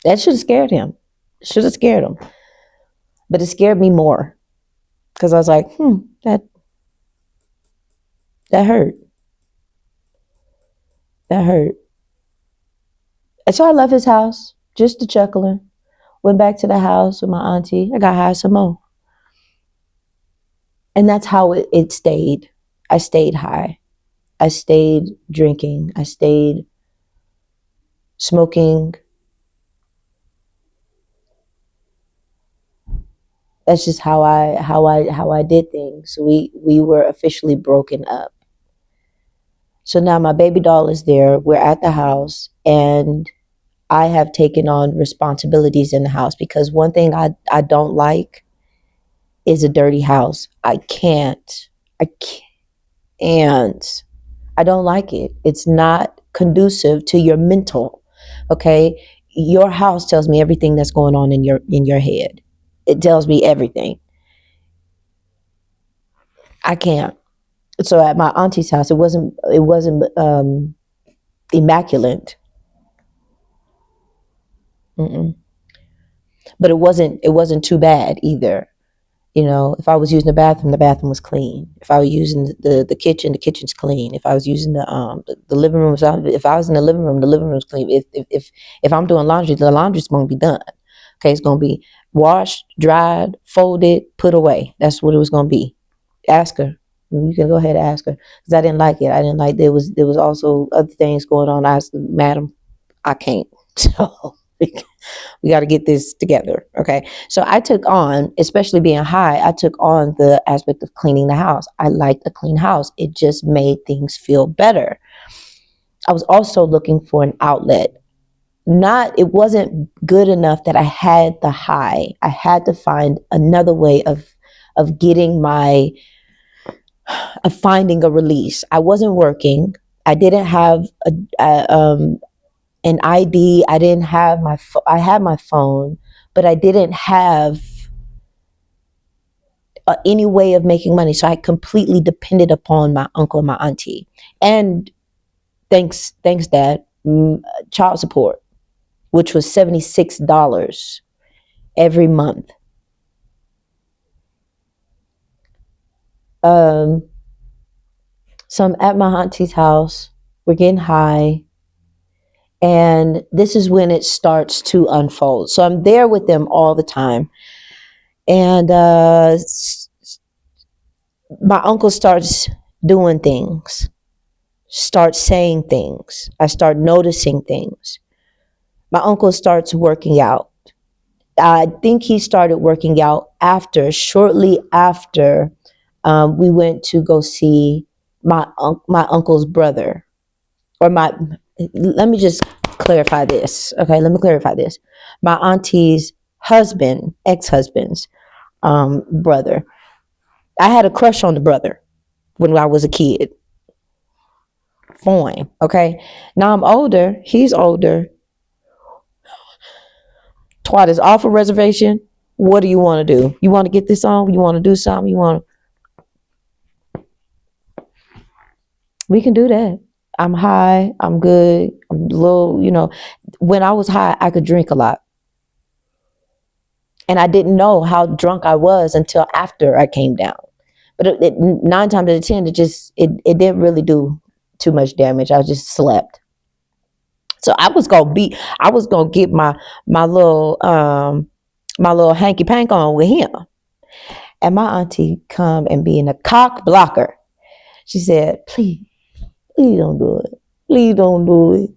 That should have scared him. Should have scared him. But it scared me more. Because I was like, that hurt. That hurt. And so I left his house, just to chuckling. Went back to the house with my auntie. I got high some more. And that's how it stayed. I stayed high. I stayed drinking. I stayed smoking. That's just how I did things. We were officially broken up. So now my baby doll is there. We're at the house, and I have taken on responsibilities in the house because one thing I don't like is a dirty house. I can't. I can't. I don't like it. It's not conducive to your mental. Okay? Your house tells me everything that's going on in your head. It tells me everything. I can't. So at my auntie's house, it wasn't immaculate. Mm-mm. But it wasn't too bad either. You know, if I was using the bathroom was clean. If I was using the kitchen, the kitchen's clean. If I was using the living room, if I was in the living room's clean. If I'm doing laundry, the laundry's gonna be done. Okay, it's gonna be washed, dried, folded, put away. That's what it was gonna be. Ask her. You can go ahead and ask her because I didn't like it. I didn't like there was also other things going on. I said, Madam, I can't. So we got to get this together. Okay. So I took on, especially being high, I took on the aspect of cleaning the house. I liked a clean house. It just made things feel better. I was also looking for an outlet. It wasn't good enough that I had the high. I had to find another way of getting my of finding a release. I wasn't working. I didn't have an ID. I didn't have I had my phone, but I didn't have any way of making money. So I completely depended upon my uncle and my auntie. And thanks, Dad, child support, which was $76 every month. Um, so I'm at my auntie's house. We're getting high. And this is when it starts to unfold. So I'm there with them all the time. And my uncle starts doing things, starts saying things. I start noticing things. My uncle starts working out. I think he started working out shortly after we went to go see my uncle's brother, or my. Let me just clarify this. Okay, let me clarify this. My auntie's husband, ex-husband's brother. I had a crush on the brother when I was a kid. Fine. Okay. Now I'm older. He's older. Twat is off a reservation. What do you want to do? You want to get this on? You want to do something? We can do that. I'm high. I'm good. I'm a little, when I was high, I could drink a lot. And I didn't know how drunk I was until after I came down. But 9 times out of 10, it didn't really do too much damage. I just slept. So I was gonna get my little hanky pank on with him. And my auntie come and being a cock blocker. She said, please don't do it. Please don't do it.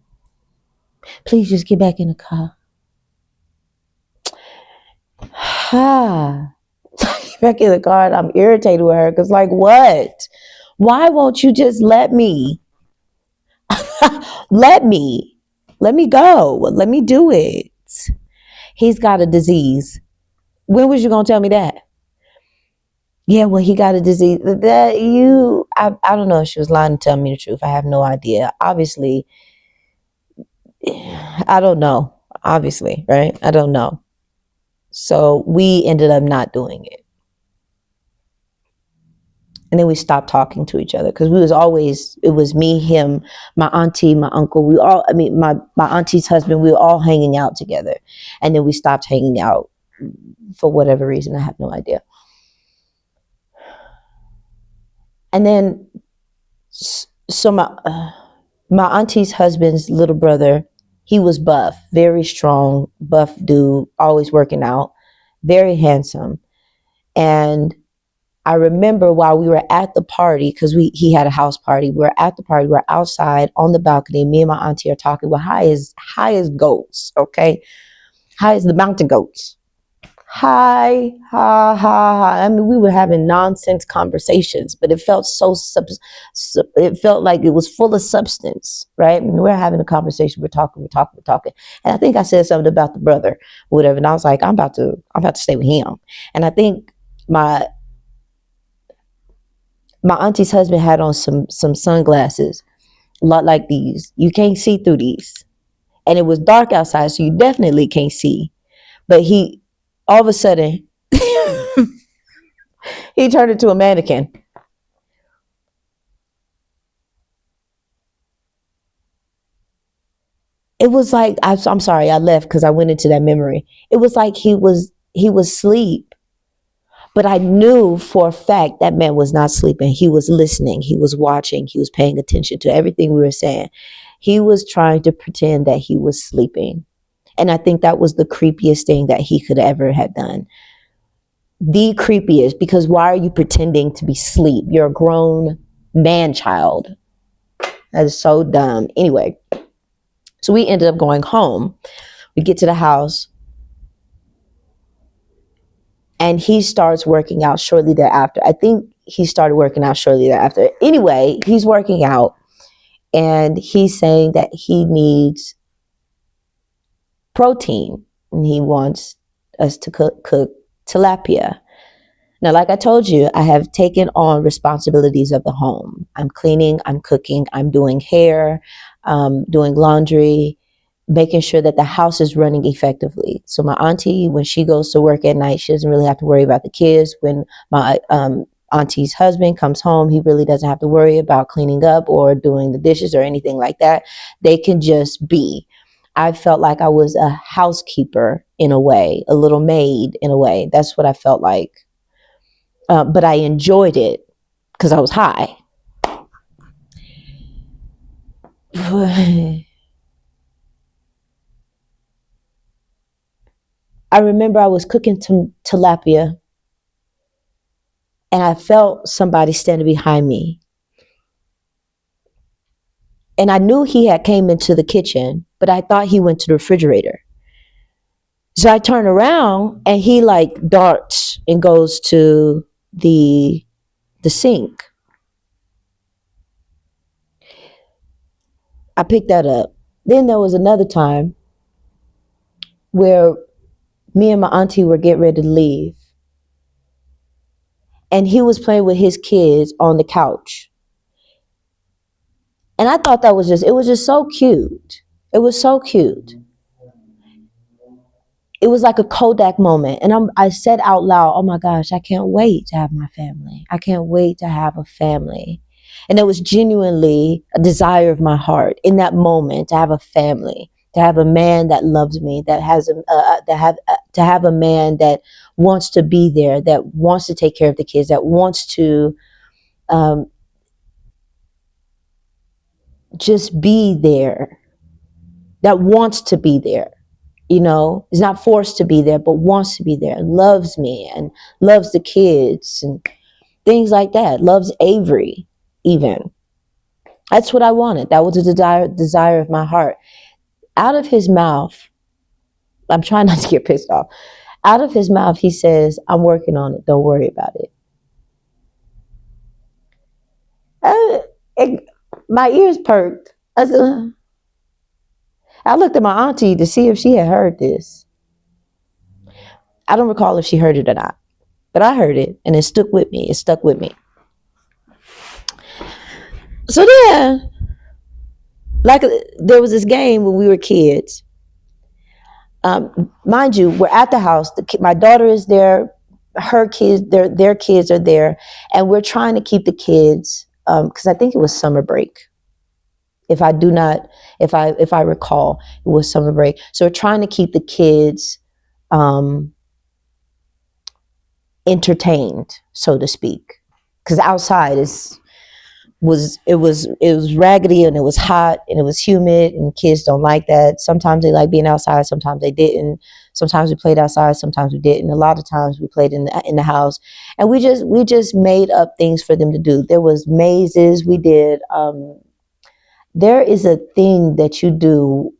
Please just get back in the car. Back in the car, and I'm irritated with her because, like, what? Why won't you just let me? let me go. Let me do it. He's got a disease. When was you gonna tell me that? Yeah, well, he got a disease. I don't know if she was lying to tell me the truth. I have no idea. Obviously, I don't know. Obviously, right? I don't know. So we ended up not doing it. And then we stopped talking to each other because it was me, him, my auntie, my uncle. My auntie's husband, we were all hanging out together. And then we stopped hanging out for whatever reason. I have no idea. And then, so my auntie's husband's little brother, he was buff, very strong, buff dude, always working out, very handsome. And I remember while we were at the party, because he had a house party, we were at the party, we're outside on the balcony, me and my auntie are talking, well, high as goats, okay? High as the mountain goats. Hi, ha, ha, ha. I mean, we were having nonsense conversations, but it felt it felt like it was full of substance, right? And we're having a conversation, we're talking. And I think I said something about the brother, whatever. And I was like, I'm about to stay with him. And I think my auntie's husband had on some sunglasses, a lot like these. You can't see through these. And it was dark outside, so you definitely can't see. But all of a sudden, he turned into a mannequin. It was like, I'm sorry, I left because I went into that memory. It was like he was asleep. But I knew for a fact that man was not sleeping. He was listening. He was watching. He was paying attention to everything we were saying. He was trying to pretend that he was sleeping. And I think that was the creepiest thing that he could ever have done. The creepiest, because why are you pretending to be asleep? You're a grown man child. That is so dumb. Anyway, so we ended up going home. We get to the house. And he starts working out shortly thereafter. I think he started working out shortly thereafter. Anyway, he's working out and he's saying that he needs protein and he wants us to cook tilapia. Now, like I told you, I have taken on responsibilities of the home. I'm cleaning, I'm cooking, I'm doing hair, doing laundry, making sure that the house is running effectively. So my auntie, when she goes to work at night, she doesn't really have to worry about the kids. When my auntie's husband comes home, he really doesn't have to worry about cleaning up or doing the dishes or anything like that. They can just be. I felt like I was a housekeeper in a way, a little maid in a way. That's what I felt like. But I enjoyed it because I was high. I remember I was cooking tilapia and I felt somebody standing behind me. And I knew he had came into the kitchen, but I thought he went to the refrigerator. So I turn around and he like darts and goes to the sink. I picked that up. Then there was another time where me and my auntie were getting ready to leave. And he was playing with his kids on the couch. And I thought that was it was just so cute. It was so cute. It was like a Kodak moment. And I said out loud, oh my gosh, I can't wait to have my family. I can't wait to have a family. And it was genuinely a desire of my heart in that moment to have a family, to have a man that loves me, that has to have a man that wants to be there, that wants to take care of the kids, that wants to um, just be there, that wants to be there. Is not forced to be there, but wants to be there and loves me and loves the kids and things like that. Loves Avery, even. That's what I wanted. That was a desire of my heart. Out of his mouth, I'm trying not to get pissed off. Out of his mouth, he says, I'm working on it. Don't worry about it. My ears perked. I looked at my auntie to see if she had heard this. I don't recall if she heard it or not, but I heard it and it stuck with me. It stuck with me. So then, like there was this game when we were kids. Mind you, we're at the house. My daughter is there. Her kids, their kids are there, and we're trying to keep the kids because I think it was summer break. If I recall, it was summer break. So we're trying to keep the kids entertained, so to speak, because outside it was raggedy and it was hot and it was humid and kids don't like that. Sometimes they like being outside, sometimes they didn't. Sometimes we played outside, sometimes we didn't. A lot of times we played in the house, and we just made up things for them to do. There was mazes. We did. There is a thing that you do.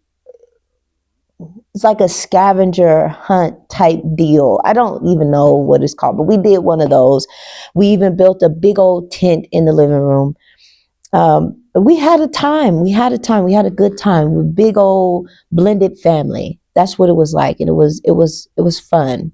It's like a scavenger hunt type deal. I don't even know what it's called, but we did one of those. We even built a big old tent in the living room. We had a time. We had a good time. We're a big old blended family. That's what it was like, and it was fun.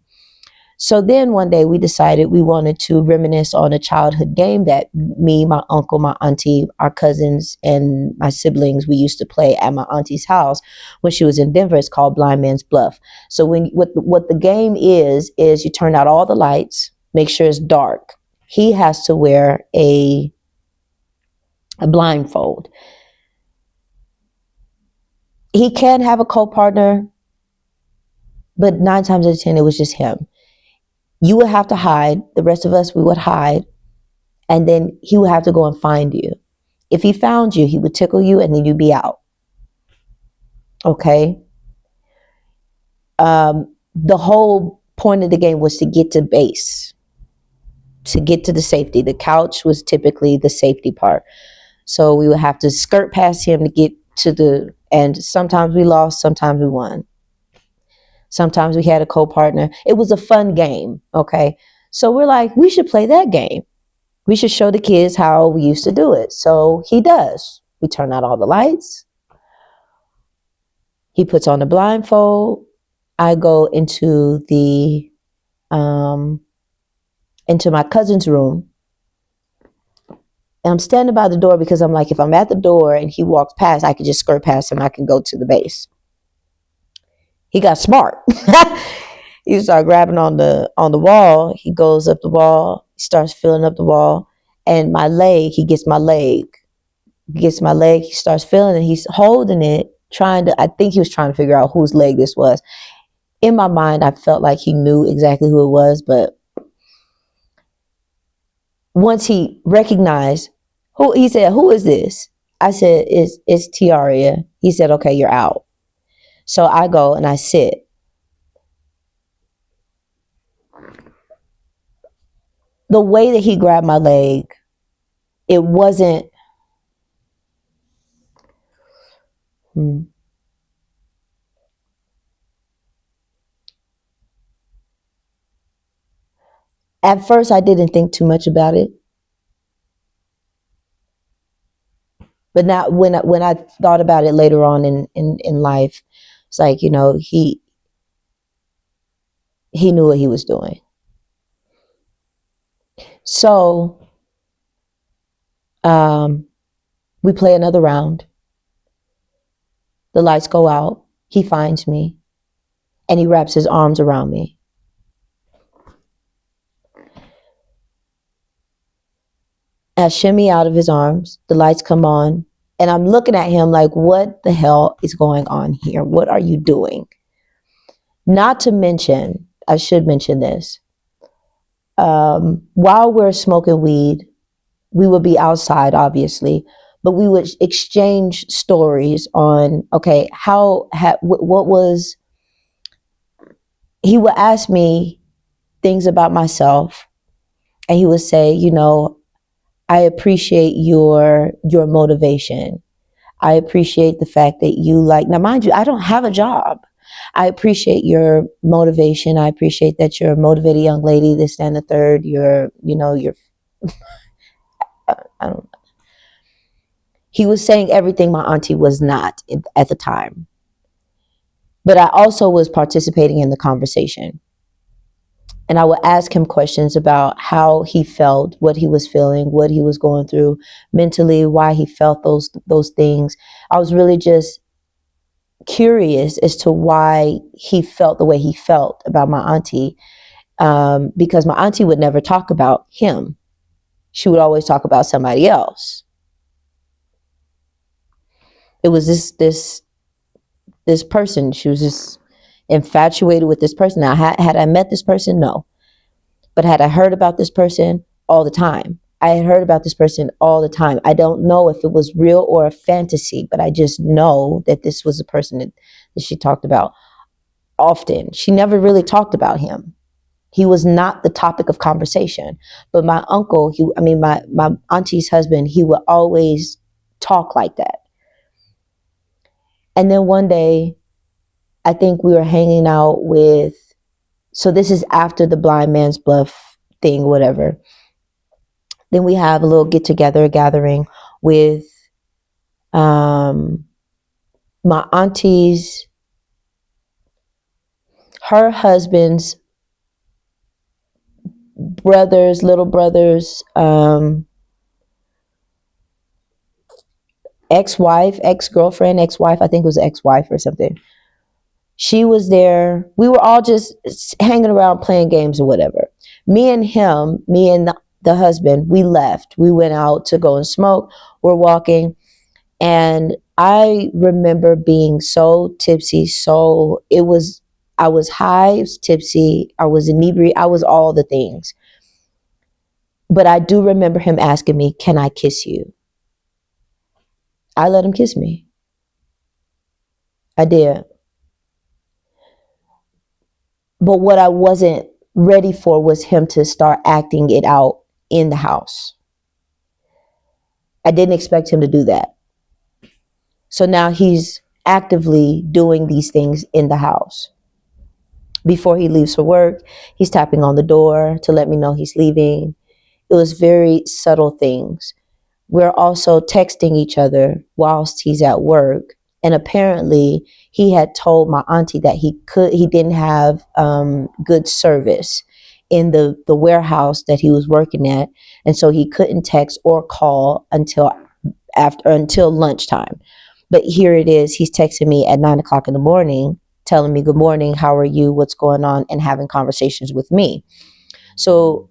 So then one day we decided we wanted to reminisce on a childhood game that me, my uncle, my auntie, our cousins, and my siblings, we used to play at my auntie's house when she was in Denver. It's called Blind Man's Bluff. So what the game is you turn out all the lights, make sure it's dark. He has to wear a blindfold. He can have a co-partner, but 9 times out of 10, it was just him. You would have to hide. The rest of us, we would hide. And then he would have to go and find you. If he found you, he would tickle you and then you'd be out. Okay? The whole point of the game was to get to base, to get to the safety. The couch was typically the safety part. So we would have to skirt past him to get to and sometimes we lost, sometimes we won. Sometimes we had a co-partner. It was a fun game, okay? So we're like, we should play that game. We should show the kids how we used to do it. So he does. We turn out all the lights. He puts on the blindfold. I go into the into my cousin's room. And I'm standing by the door because I'm like, if I'm at the door and he walks past, I could just skirt past him. I can go to the base. He got smart. He started grabbing on the wall. He goes up the wall. He starts filling up the wall. And my leg, he gets my leg. He gets my leg. He starts feeling it. He's holding it, I think he was trying to figure out whose leg this was. In my mind, I felt like he knew exactly who it was. But once he recognized who, he said, "Who is this?" I said, it's Tiaria. He said, "Okay, you're out." So I go and I sit. The way that he grabbed my leg, it wasn't, at first I didn't think too much about it. But now when I thought about it later on in life, it's like, he knew what he was doing. So we play another round. The lights go out. He finds me and he wraps his arms around me. I shimmy out of his arms. The lights come on. And I'm looking at him like, what the hell is going on here? What are you doing? Not to mention, I should mention this. While we're smoking weed, we would be outside, obviously, but we would exchange stories on, okay, what was, he would ask me things about myself, and he would say, I appreciate your motivation. I appreciate the fact that you now mind you, I don't have a job. I appreciate your motivation. I appreciate that you're a motivated young lady, this and the third. You're I don't know. He was saying everything my auntie was not at the time. But I also was participating in the conversation. And I would ask him questions about how he felt, what he was feeling, what he was going through mentally, why he felt those things. I was really just curious as to why he felt the way he felt about my auntie, because my auntie would never talk about him. She would always talk about somebody else. It was this person. She was just infatuated with this person. Now, had I met this person? No. But had I heard about this person? All the time. I had heard about this person all the time. I don't know if it was real or a fantasy, but I just know that this was a person that she talked about often. She never really talked about him. He was not the topic of conversation. But my uncle, my auntie's husband, he would always talk like that. And then one day, I think we were hanging out with, so this is after the Blind Man's Bluff thing, whatever. Then we have a little gathering with my auntie's, her husband's little brothers, ex-girlfriend, ex-wife, I think it was ex-wife or something. She was there. We were all just hanging around playing games or whatever. Me and the husband, we left. We went out to go and smoke. We're walking. And I remember being so tipsy. I was high, I was tipsy, I was inebriated, I was all the things. But I do remember him asking me, "Can I kiss you?" I let him kiss me. I did. But what I wasn't ready for was him to start acting it out in the house. I didn't expect him to do that. So now he's actively doing these things in the house. Before he leaves for work, he's tapping on the door to let me know he's leaving. It was very subtle things. We're also texting each other whilst he's at work. And apparently he had told my auntie that he didn't have good service in the warehouse that he was working at, and so he couldn't text or call until lunchtime. But here it is, he's texting me at 9 o'clock in the morning, telling me, good morning, how are you, what's going on, and having conversations with me. So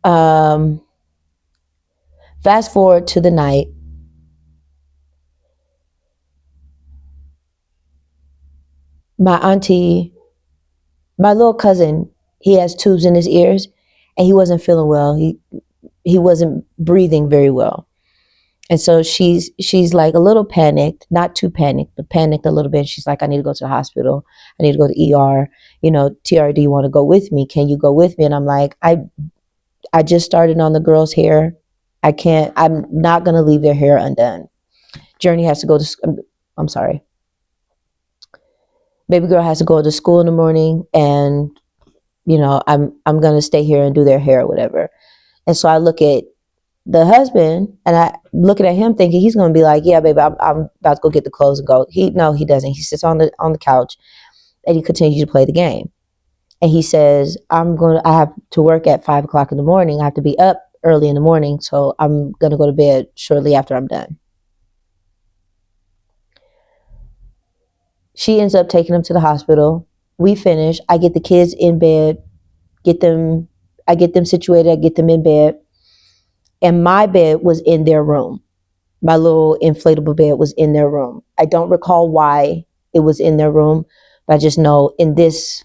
um fast forward to the night. My auntie, my little cousin, he has tubes in his ears, and he wasn't feeling well. He wasn't breathing very well. And so she's like a little panicked, not too panicked, but panicked a little bit. She's like, I need to go to the hospital. I need to go to ER. TR, do you want to go with me? Can you go with me? And I'm like, I just started on the girl's hair. I can't, I'm not going to leave their hair undone. Journey has to go to, I'm sorry. Baby girl has to go to school in the morning, and I'm going to stay here and do their hair or whatever. And so I look at the husband, and I looking at him thinking he's going to be like, yeah, baby, I'm about to go get the clothes and go. No, he doesn't. He sits on the couch, and he continues to play the game. And he says, I have to work at 5 o'clock in the morning. I have to be up early in the morning. So I'm going to go to bed shortly after I'm done. She ends up taking him to the hospital. We finish. I get the kids in bed, I get them situated. I get them in bed. And my bed was in their room. My little inflatable bed was in their room. I don't recall why it was in their room, but I just know in this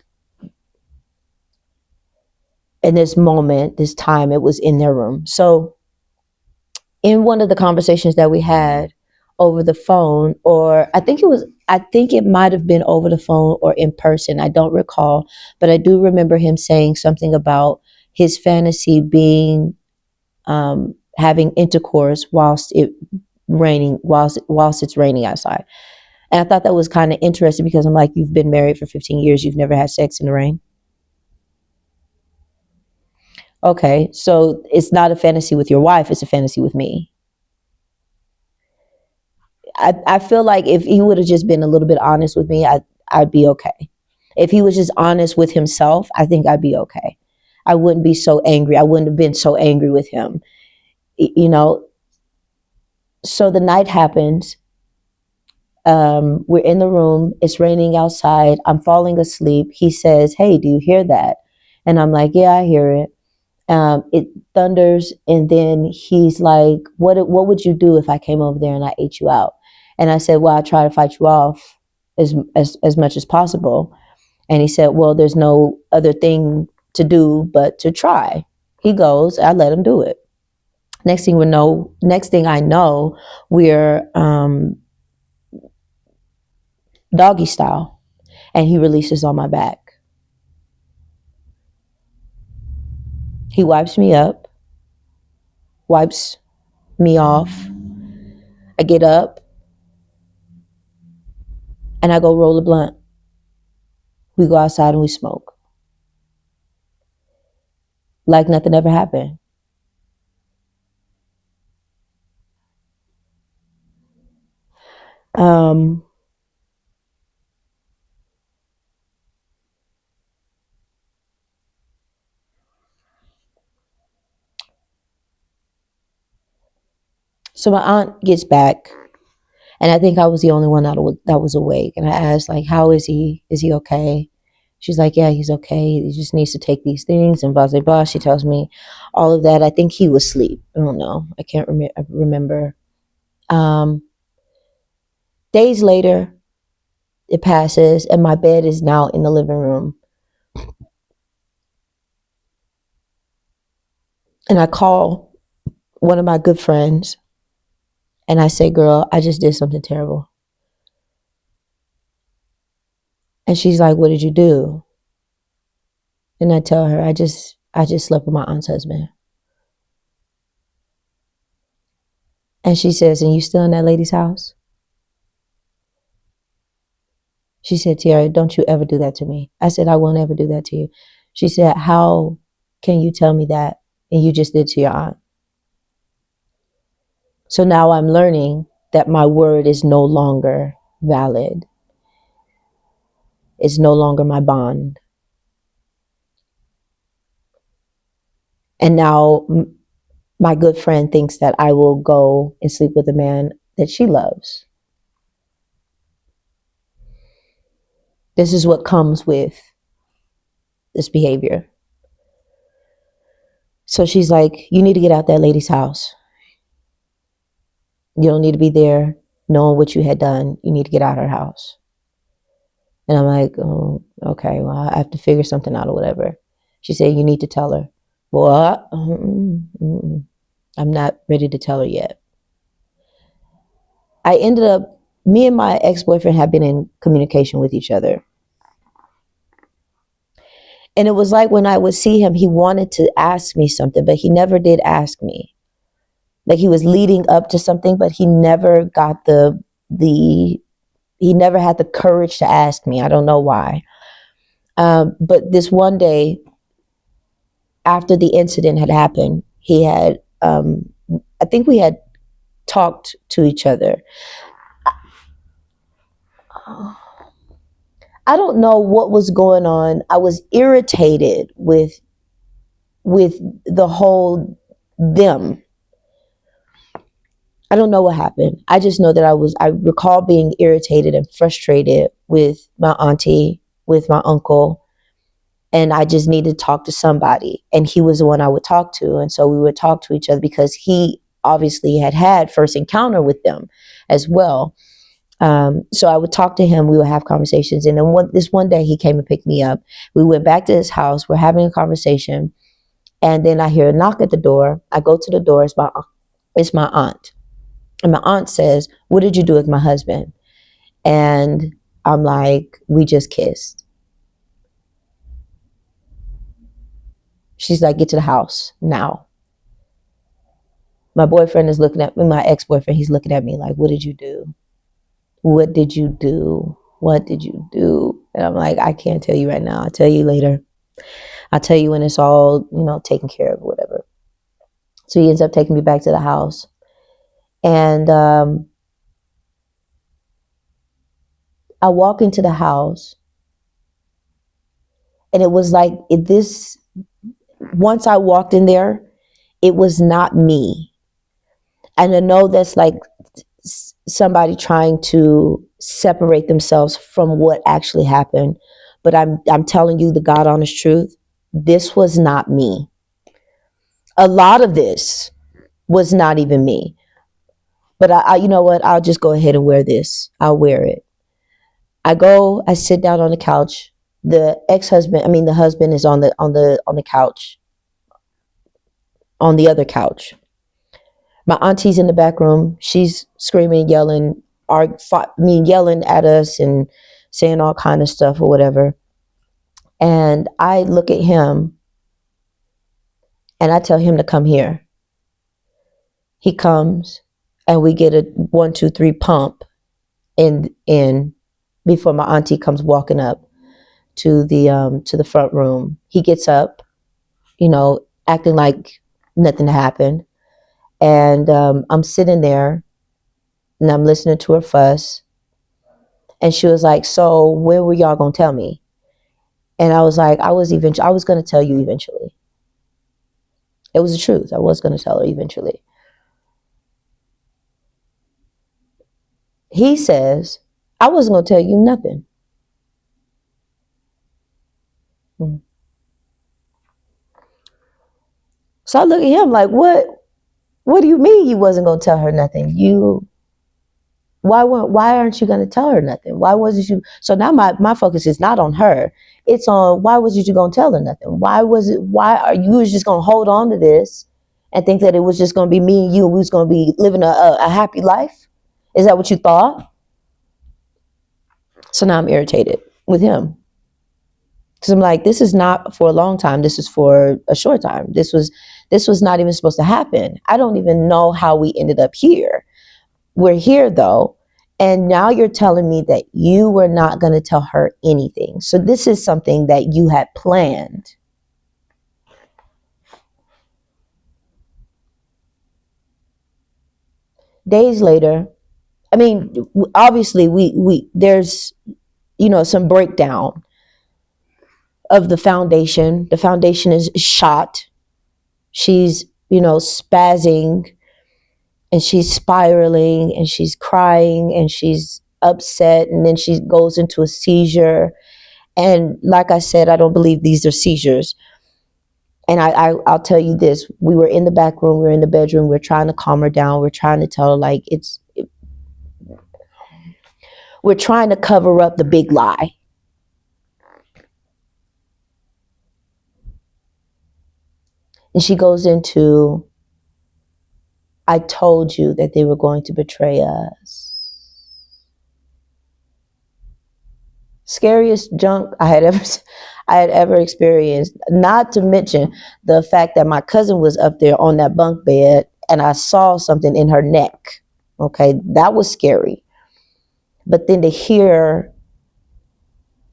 moment, this time, it was in their room. So in one of the conversations that we had over the phone, or I think it might have been over the phone or in person, I don't recall, but I do remember him saying something about his fantasy being having intercourse whilst it's raining outside. And I thought that was kind of interesting, because I'm like, you've been married for 15 years, you've never had sex in the rain? Okay, so it's not a fantasy with your wife, it's a fantasy with me. I feel like if he would have just been a little bit honest with me, I'd be okay. If he was just honest with himself, I think I'd be okay. I wouldn't be so angry. I wouldn't have been so angry with him. You know, so the night happens. We're in the room. It's raining outside. I'm falling asleep. He says, hey, do you hear that? And I'm like, yeah, I hear it. It thunders, and then he's like, what would you do if I came over there and I ate you out? And I said, well, I try to fight you off as much as possible. And he said, well, there's no other thing to do but to try. He goes, I let him do it. Next thing I know, we're doggy style, and he releases on my back. He wipes me up, wipes me off. I get up and I go roll a blunt. We go outside and we smoke. Like nothing ever happened. Um, so my aunt gets back, and I think I was the only one that was awake. And I asked, like, how is he? Is he okay? She's like, yeah, he's okay. He just needs to take these things and blah, blah, blah. She tells me all of that. I think he was asleep. I don't know. I can't remember. Um, Days later, it passes, and my bed is now in the living room. And I call one of my good friends, and I say, girl, I just did something terrible. And she's like, what did you do? And I tell her, I just slept with my aunt's husband. And she says, and you still in that lady's house? She said, Tiara, don't you ever do that to me. I said, I won't ever do that to you. She said, how can you tell me that and you just did to your aunt? So now I'm learning that my word is no longer valid. is no longer my bond. And now my good friend thinks that I will go and sleep with a man that she loves. This is what comes with this behavior. So she's like, you need to get out that lady's house. You don't need to be there knowing what you had done. You need to get out of her house. And I'm like, oh, okay, well, I have to figure something out or whatever. She said, you need to tell her. Well, I'm not ready to tell her yet. I ended up, me and my ex-boyfriend have been in communication with each other. And it was like when I would see him, he wanted to ask me something, but he never did ask me. Like he was leading up to something, but he never got he never had the courage to ask me. I don't know why. But this one day, after the incident had happened, he had, I think we had talked to each other. I don't know what was going on. I was irritated with the whole them. I don't know what happened. I just know that I recall being irritated and frustrated with my auntie, with my uncle, and I just needed to talk to somebody. And he was the one I would talk to. And so we would talk to each other because he obviously had first encounter with them as well. So I would talk to him. We would have conversations. And then this one day he came and picked me up. We went back to his house. We're having a conversation. And then I hear a knock at the door. I go to the door. It's my aunt. And my aunt says, what did you do with my husband? And I'm like, we just kissed. She's like, get to the house now. My boyfriend is looking at me, my ex-boyfriend, he's looking at me like, what did you do? What did you do? What did you do? And I'm like, I can't tell you right now. I'll tell you later. I'll tell you when it's all, taken care of, whatever. So he ends up taking me back to the house. And I walk into the house. And it was like once I walked in there, it was not me. And I know that's like somebody trying to separate themselves from what actually happened. But I'm telling you the God honest truth. This was not me. A lot of this was not even me. But you know what? I'll just go ahead and wear this. I'll wear it. I sit down on the couch. The husband is on the couch, on the other couch. My auntie's in the back room. She's screaming, yelling, yelling at us and saying all kind of stuff or whatever. And I look at him and I tell him to come here. He comes and we get a 1, 2, 3 pump in before my auntie comes walking up to the front room. He gets up, acting like nothing happened. And I'm sitting there and I'm listening to her fuss. And she was like, so when were y'all gonna tell me? And I was like, I was gonna tell you eventually. It was the truth. I was gonna tell her eventually. He says, I wasn't gonna tell you nothing. So I look at him like, what do you mean you wasn't gonna tell her nothing? Why aren't you gonna tell her nothing? Why wasn't you? So now my focus is not on her. It's on why wasn't you gonna tell her nothing? Why are you just gonna hold on to this and think that it was just gonna be me and you and we was gonna be living a happy life? Is that what you thought? So now I'm irritated with him. Because I'm like, this is not for a long time. This is for a short time. This was not even supposed to happen. I don't even know how we ended up here. We're here though. And now you're telling me that you were not going to tell her anything. So this is something that you had planned. Days later, I mean, obviously we there's some breakdown of the foundation. The foundation is shot. She's, spazzing, and she's spiraling, and she's crying, and she's upset, and then she goes into a seizure. And like I said, I don't believe these are seizures. And I'll tell you this: we were in the back room, we were in the bedroom, we're trying to calm her down, we're trying to tell her like we're trying to cover up the big lie. And she goes into, I told you that they were going to betray us. Scariest junk I had ever experienced. Not to mention the fact that my cousin was up there on that bunk bed and I saw something in her neck. Okay, that was scary. But then to hear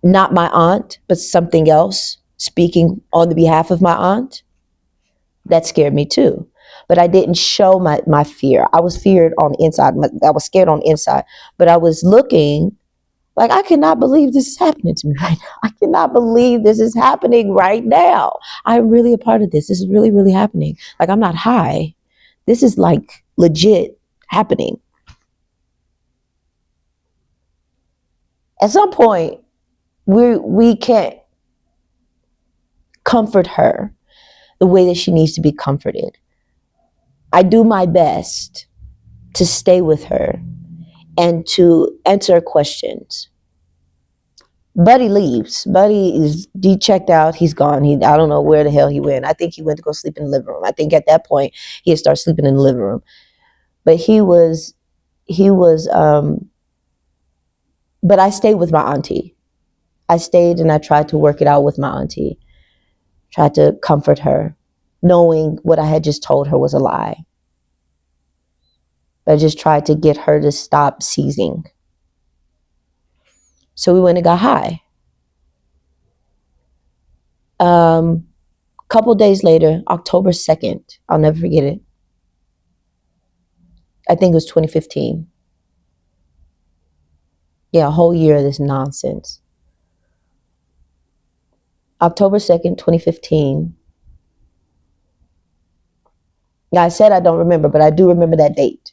not my aunt, but something else speaking on the behalf of my aunt, that scared me too. But I didn't show my fear. I was feared on the inside. I was scared on the inside. But I was looking like, I cannot believe this is happening to me right now. I cannot believe this is happening right now. I'm really a part of this. This is really, really happening. Like, I'm not high. This is like legit happening. At some point, we can't comfort her the way that she needs to be comforted. I do my best to stay with her and to answer questions. Buddy leaves. He checked out. He's gone. I don't know where the hell he went. I think he went to go sleep in the living room. I think at that point he had started sleeping in the living room. But but I stayed with my auntie. I stayed and I tried to work it out with my auntie. Tried to comfort her, knowing what I had just told her was a lie. I just tried to get her to stop seizing. So we went and got high. Couple days later, October 2nd, I'll never forget it. I think it was 2015. Yeah, a whole year of this nonsense. October 2nd, 2015. Now, I said I don't remember, but I do remember that date.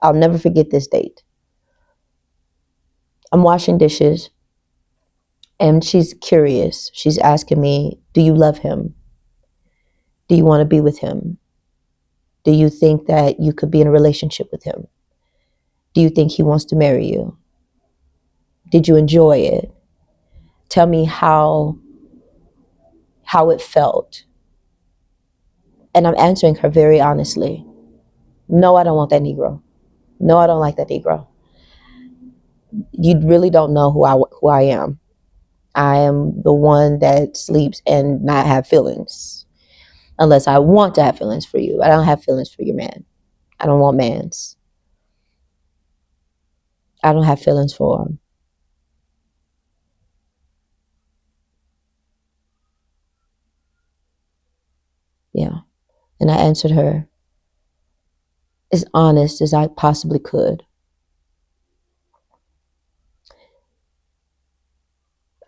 I'll never forget this date. I'm washing dishes, and she's curious. She's asking me, do you love him? Do you want to be with him? Do you think that you could be in a relationship with him? Do you think he wants to marry you? Did you enjoy it? Tell me how it felt. And I'm answering her very honestly. No, I don't want that Negro. No, I don't like that Negro. You really don't know who I am. I am the one that sleeps and not have feelings. Unless I want to have feelings for you. I don't have feelings for your man. I don't want mans. I don't have feelings for him. Yeah. And I answered her as honest as I possibly could.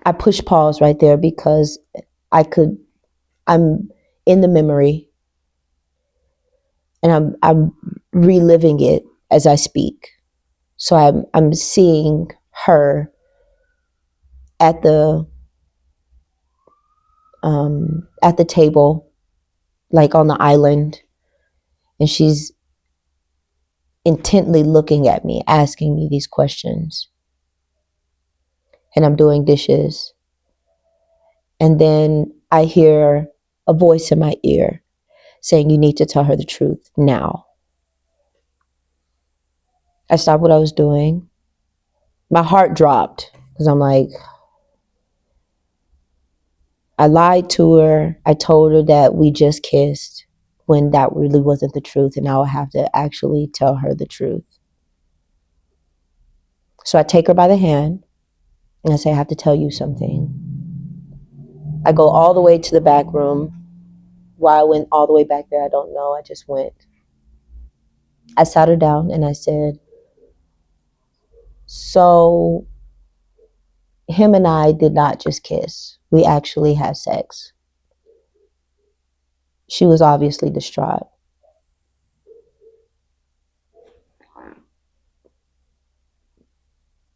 I pushed pause right there because I'm in the memory and I'm reliving it as I speak. So I'm seeing her at the table, like on the island, and she's intently looking at me, asking me these questions. And I'm doing dishes. And then I hear a voice in my ear saying, you need to tell her the truth now. I stopped what I was doing. My heart dropped because I'm like, I lied to her. I told her that we just kissed when that really wasn't the truth. And now I have to actually tell her the truth. So I take her by the hand and I say, I have to tell you something. I go all the way to the back room. Why I went all the way back there, I don't know. I just went. I sat her down and I said, so him and I did not just kiss. We actually had sex. She was obviously distraught.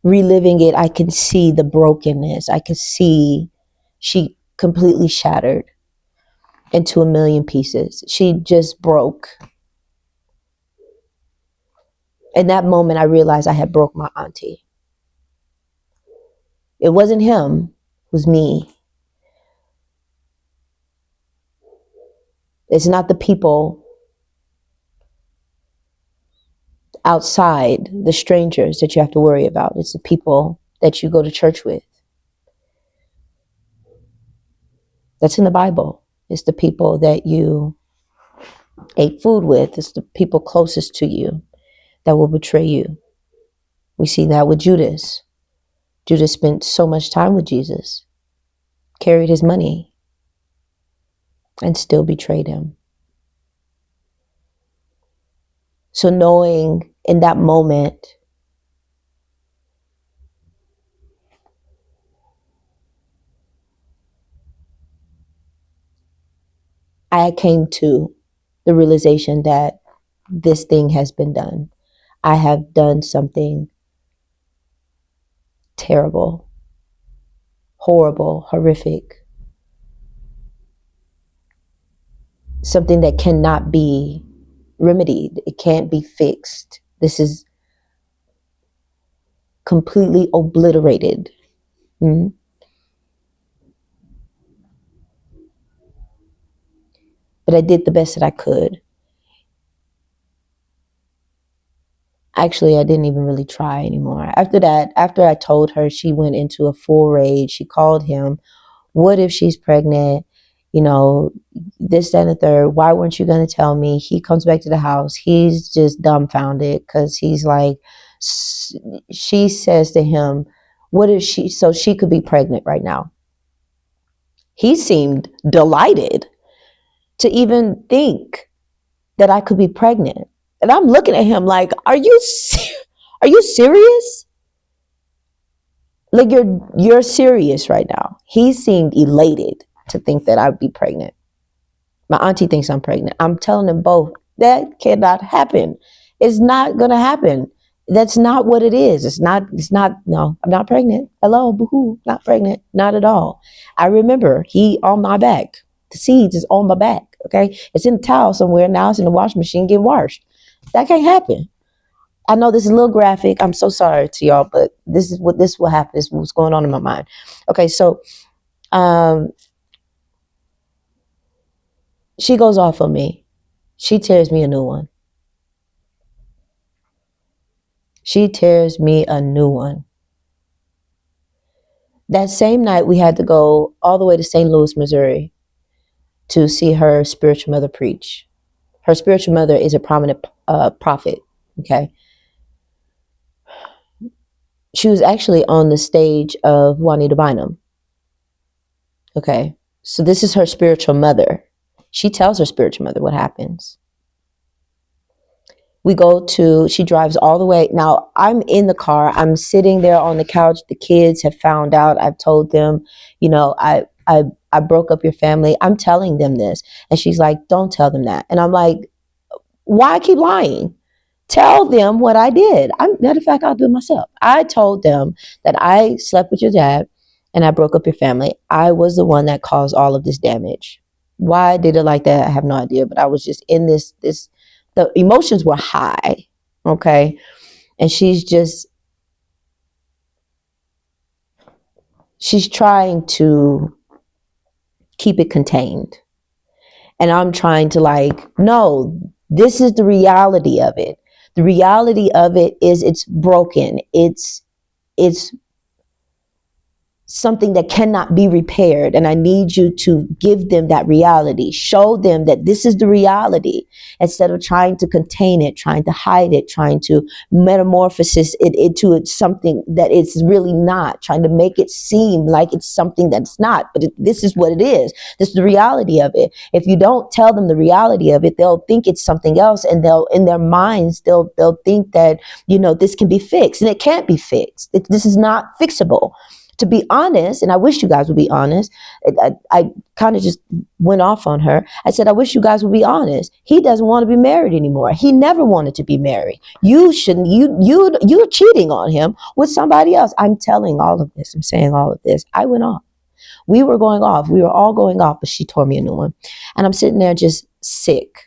Reliving it, I can see the brokenness. I could see she completely shattered into a million pieces. She just broke. In that moment, I realized I had broke my auntie. It wasn't him, it was me. It's not the people outside, the strangers that you have to worry about. It's the people that you go to church with. That's in the Bible. It's the people that you ate food with. It's the people closest to you that will betray you. We see that with Judas. Judas spent so much time with Jesus, carried his money, and still betrayed him. So knowing in that moment, I came to the realization that this thing has been done. I have done something terrible, horrible, horrific, something that cannot be remedied. It can't be fixed. This is completely obliterated. Mm-hmm. But I did the best that I could. Actually, I didn't even really try anymore. After that, after I told her, she went into a full rage. She called him. What if she's pregnant? You know, this, that, and the third. Why weren't you going to tell me? He comes back to the house. He's just dumbfounded because he's like, she says to him, what if she, so she could be pregnant right now? He seemed delighted to even think that I could be pregnant. And I'm looking at him like, are you serious? Like you're serious right now. He seemed elated to think that I'd be pregnant. My auntie thinks I'm pregnant. I'm telling them both that cannot happen. It's not gonna happen. That's not what it is. It's not, no, I'm not pregnant. Hello, boo-hoo, not pregnant, not at all. I remember he on my back. The seeds is on my back, okay? It's in a towel somewhere, now it's in the washing machine getting washed. That can't happen. I know this is a little graphic. I'm so sorry to y'all, but this is what happened. This is what's going on in my mind. Okay, so she goes off on me. She tears me a new one. She tears me a new one. That same night, we had to go all the way to St. Louis, Missouri to see her spiritual mother preach. Her spiritual mother is a prominent prophet, okay? She was actually on the stage of Juanita Bynum, okay? So this is her spiritual mother. She tells her spiritual mother what happens. She drives all the way. Now, I'm in the car. I'm sitting there on the couch. The kids have found out. I've told them, you know, I broke up your family. I'm telling them this. And she's like, don't tell them that. And I'm like, why keep lying? Tell them what I did. Matter of fact, I'll do it myself. I told them that I slept with your dad and I broke up your family. I was the one that caused all of this damage. Why I did it like that, I have no idea. But I was just in this, the emotions were high, okay? And she's trying to keep it contained. And I'm trying to no, this is the reality of it. The reality of it is it's broken. It's something that cannot be repaired. And I need you to give them that reality. Show them that this is the reality instead of trying to contain it, trying to hide it, trying to metamorphose it into something that it's really not, trying to make it seem like it's something that's not. But this is what it is. This is the reality of it. If you don't tell them the reality of it, they'll think it's something else, and in their minds, they'll think that, this can be fixed, and it can't be fixed. This is not fixable. To be honest, and I wish you guys would be honest, I kind of just went off on her. I said, I wish you guys would be honest. He doesn't want to be married anymore. He never wanted to be married. You shouldn't, you're cheating on him with somebody else. I'm telling all of this. I'm saying all of this. I went off. We were going off. We were all going off, but she tore me a new one. And I'm sitting there just sick.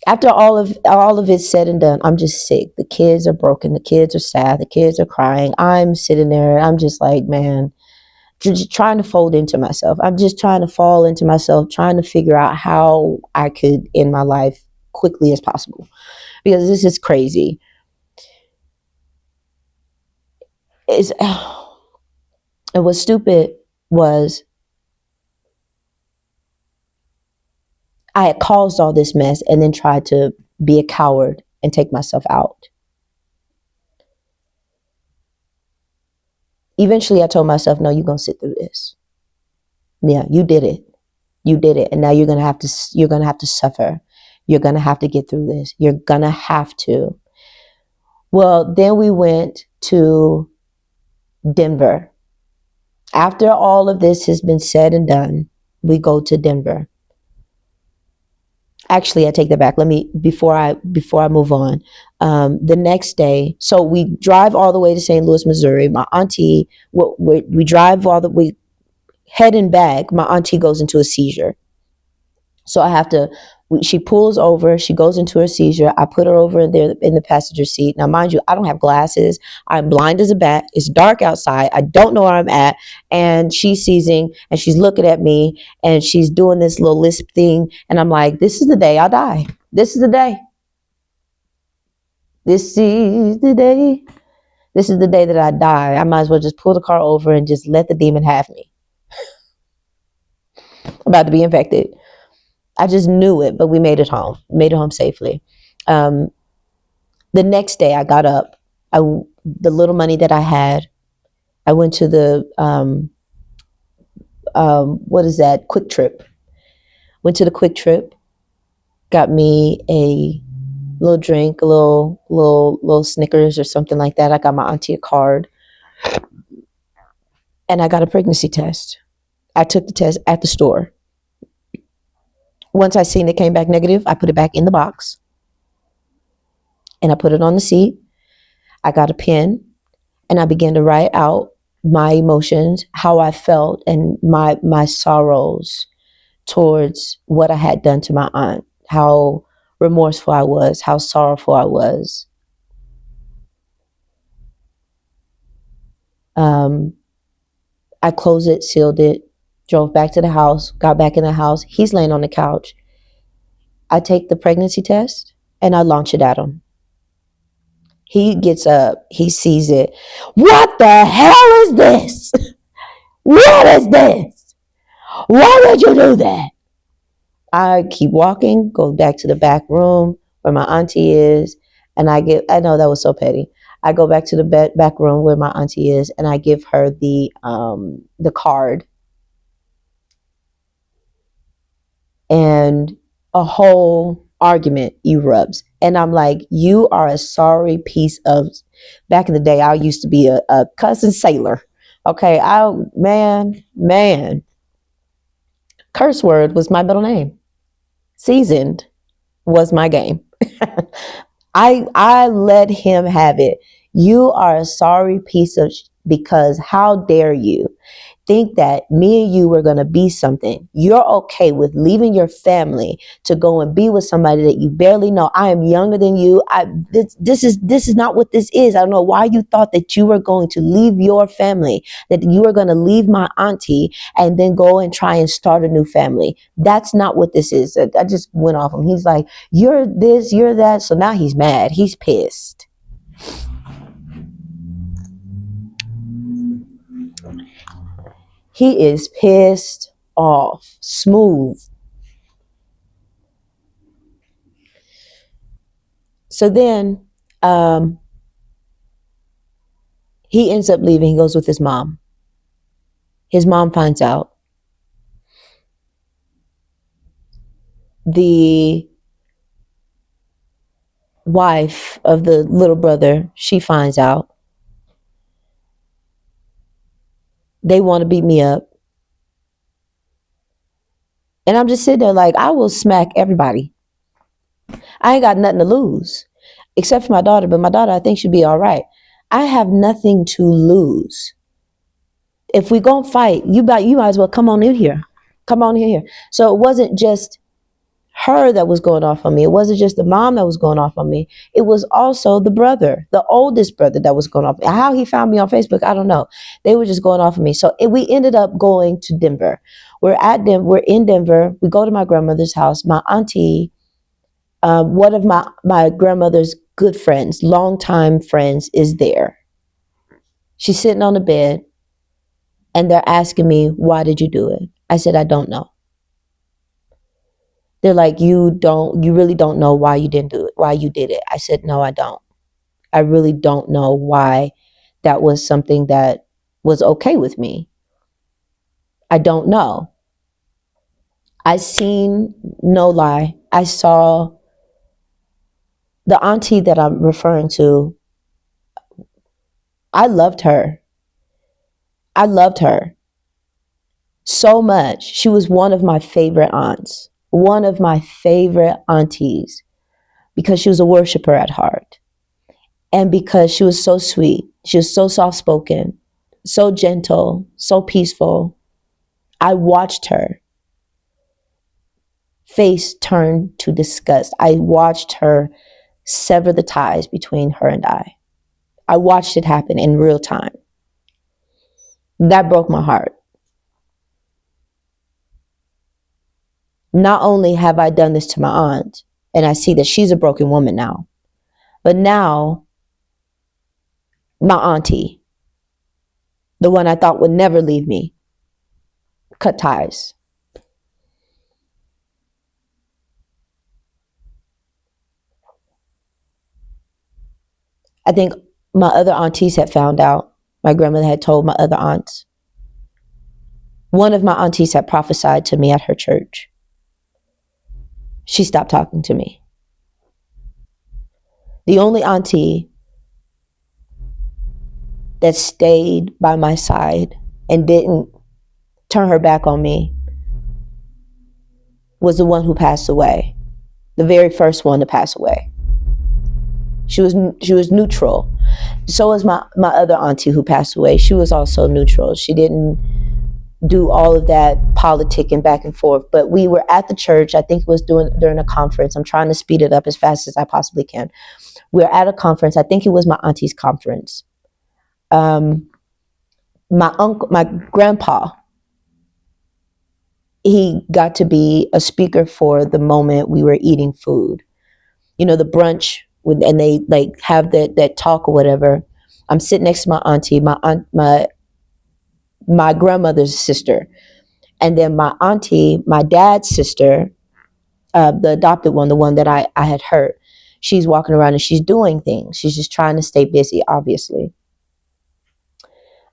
After all of it said and done, I'm just sick. The kids are broken. The kids are sad. The kids are crying. I'm sitting there and I'm just like, man, just trying to fold into myself. I'm just trying to fall into myself, trying to figure out how I could end my life quickly as possible, because this is crazy. It's, and what's stupid was I had caused all this mess and then tried to be a coward and take myself out. Eventually, I told myself, no, you're going to sit through this. Yeah, you did it. You did it. And now you're going to have to suffer. You're going to have to get through this. You're going to have to. Well, then we went to Denver. After all of this has been said and done, we go to Denver. Actually, I take that back. Let me, before I move on, the next day, so we drive all the way to St. Louis, Missouri. My auntie, we drive all the way, heading back, my auntie goes into a seizure. So I have to, she pulls over, she goes into her seizure. I put her over there in the passenger seat. Now, mind you, I don't have glasses. I'm blind as a bat. It's dark outside. I don't know where I'm at. And she's seizing and she's looking at me and she's doing this little lisp thing. And I'm like, this is the day I die. This is the day. This is the day. This is the day that I die. I might as well just pull the car over and just let the demon have me. I'm about to be infected. I just knew it, but we made it home safely. The next day I got up, the little money that I had, I went to the, what is that? Quick Trip. Went to the Quick Trip, got me a little drink, a little Snickers or something like that. I got my auntie a card and I got a pregnancy test. I took the test at the store. Once I seen it came back negative, I put it back in the box and I put it on the seat. I got a pen and I began to write out my emotions, how I felt, and my sorrows towards what I had done to my aunt, how remorseful I was, how sorrowful I was. I closed it, sealed it, drove back to the house, got back in the house. He's laying on the couch. I take the pregnancy test and I launch it at him. He gets up, he sees it. What the hell is this? What is this? Why would you do that? I keep walking, go back to the back room where my auntie is, and I know that was so petty. I go back to the back room where my auntie is, and I give her the card. And a whole argument erupts. And I'm like, you are a sorry piece of, back in the day, I used to be a cousin sailor. Okay, man, curse word was my middle name. Seasoned was my game. I let him have it. You are a sorry piece of, because how dare you think that me and you were going to be something. You're okay with leaving your family to go and be with somebody that you barely know. I am younger than you. This is not what this is. I don't know why you thought that you were going to leave your family, that you were going to leave my auntie and then go and try and start a new family. That's not what this is. I just went off him. He's like, you're this, you're that. So now he's mad. He's pissed. He is pissed off. Smooth. So then he ends up leaving. He goes with his mom. His mom finds out. The wife of the little brother, she finds out. They want to beat me up. And I'm just sitting there like, I will smack everybody. I ain't got nothing to lose except for my daughter, but my daughter, I think, should be all right. I have nothing to lose. If we gonna fight, you might as well come on in here. Come on in here. So it wasn't just her that was going off on me. It wasn't just the mom that was going off on me. It was also the brother, the oldest brother that was going off. How he found me on Facebook, I don't know. They were just going off on me. So we ended up going to Denver. We're in Denver. We go to my grandmother's house. My auntie, one of my grandmother's good friends, longtime friends, is there. She's sitting on the bed, and they're asking me, why did you do it? I said, I don't know. They're like, you really don't know why you didn't do it, why you did it. I said, no, I don't. I really don't know why that was something that was okay with me. I don't know. No lie, I saw the auntie that I'm referring to. I loved her. I loved her so much. She was one of my favorite aunts, one of my favorite aunties, because she was a worshiper at heart. And because she was so sweet, she was so soft spoken, so gentle, so peaceful. I watched her face turn to disgust. I watched her sever the ties between her and I. I watched it happen in real time. That broke my heart. Not only have I done this to my aunt, and I see that she's a broken woman now, but now my auntie, the one I thought would never leave me, cut ties. I think my other aunties had found out. My grandmother had told my other aunts. One of my aunties had prophesied to me at her church. She stopped talking to me. The only auntie that stayed by my side and didn't turn her back on me was the one who passed away. The very first one to pass away. She was neutral. So was my other auntie who passed away. She was also neutral. She didn't do all of that politicking back and forth. But we were at the church. I think it was during a conference. I'm trying to speed it up as fast as I possibly can. We were at a conference. I think it was my auntie's conference. My grandpa, he got to be a speaker for the moment we were eating food. You know, the brunch, and they like have that talk or whatever. I'm sitting next to my auntie, my grandmother's sister, and then my auntie, my dad's sister, the adopted one, the one that I had hurt. She's walking around and she's doing things. She's just trying to stay busy, obviously.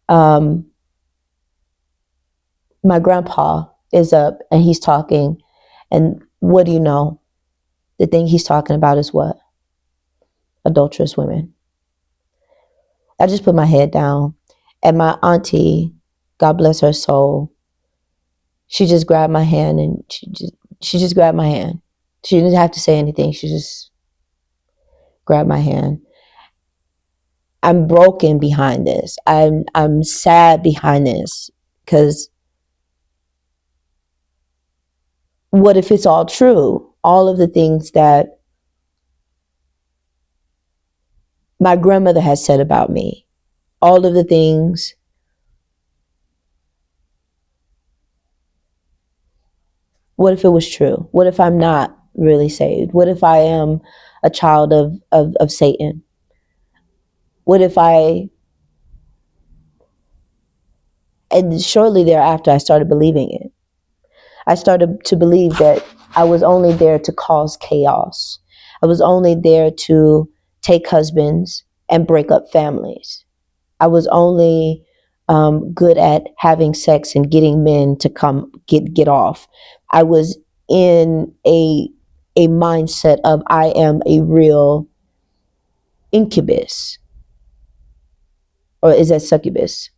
My grandpa is up and he's talking, and what do you know? The thing he's talking about is what? Adulterous women. I just put my head down, and my auntie, God bless her soul, she just grabbed my hand, and she just grabbed my hand. She didn't have to say anything. She just grabbed my hand. I'm broken behind this. I'm sad behind this, because what if it's all true? All of the things that my grandmother has said about me, all of the things, what if it was true? What if I'm not really saved? What if I am a child of Satan? What if and shortly thereafter, I started believing it. I started to believe that I was only there to cause chaos. I was only there to take husbands and break up families. I was only good at having sex and getting men to come get off. I was in a mindset of I am a real incubus, or is that succubus?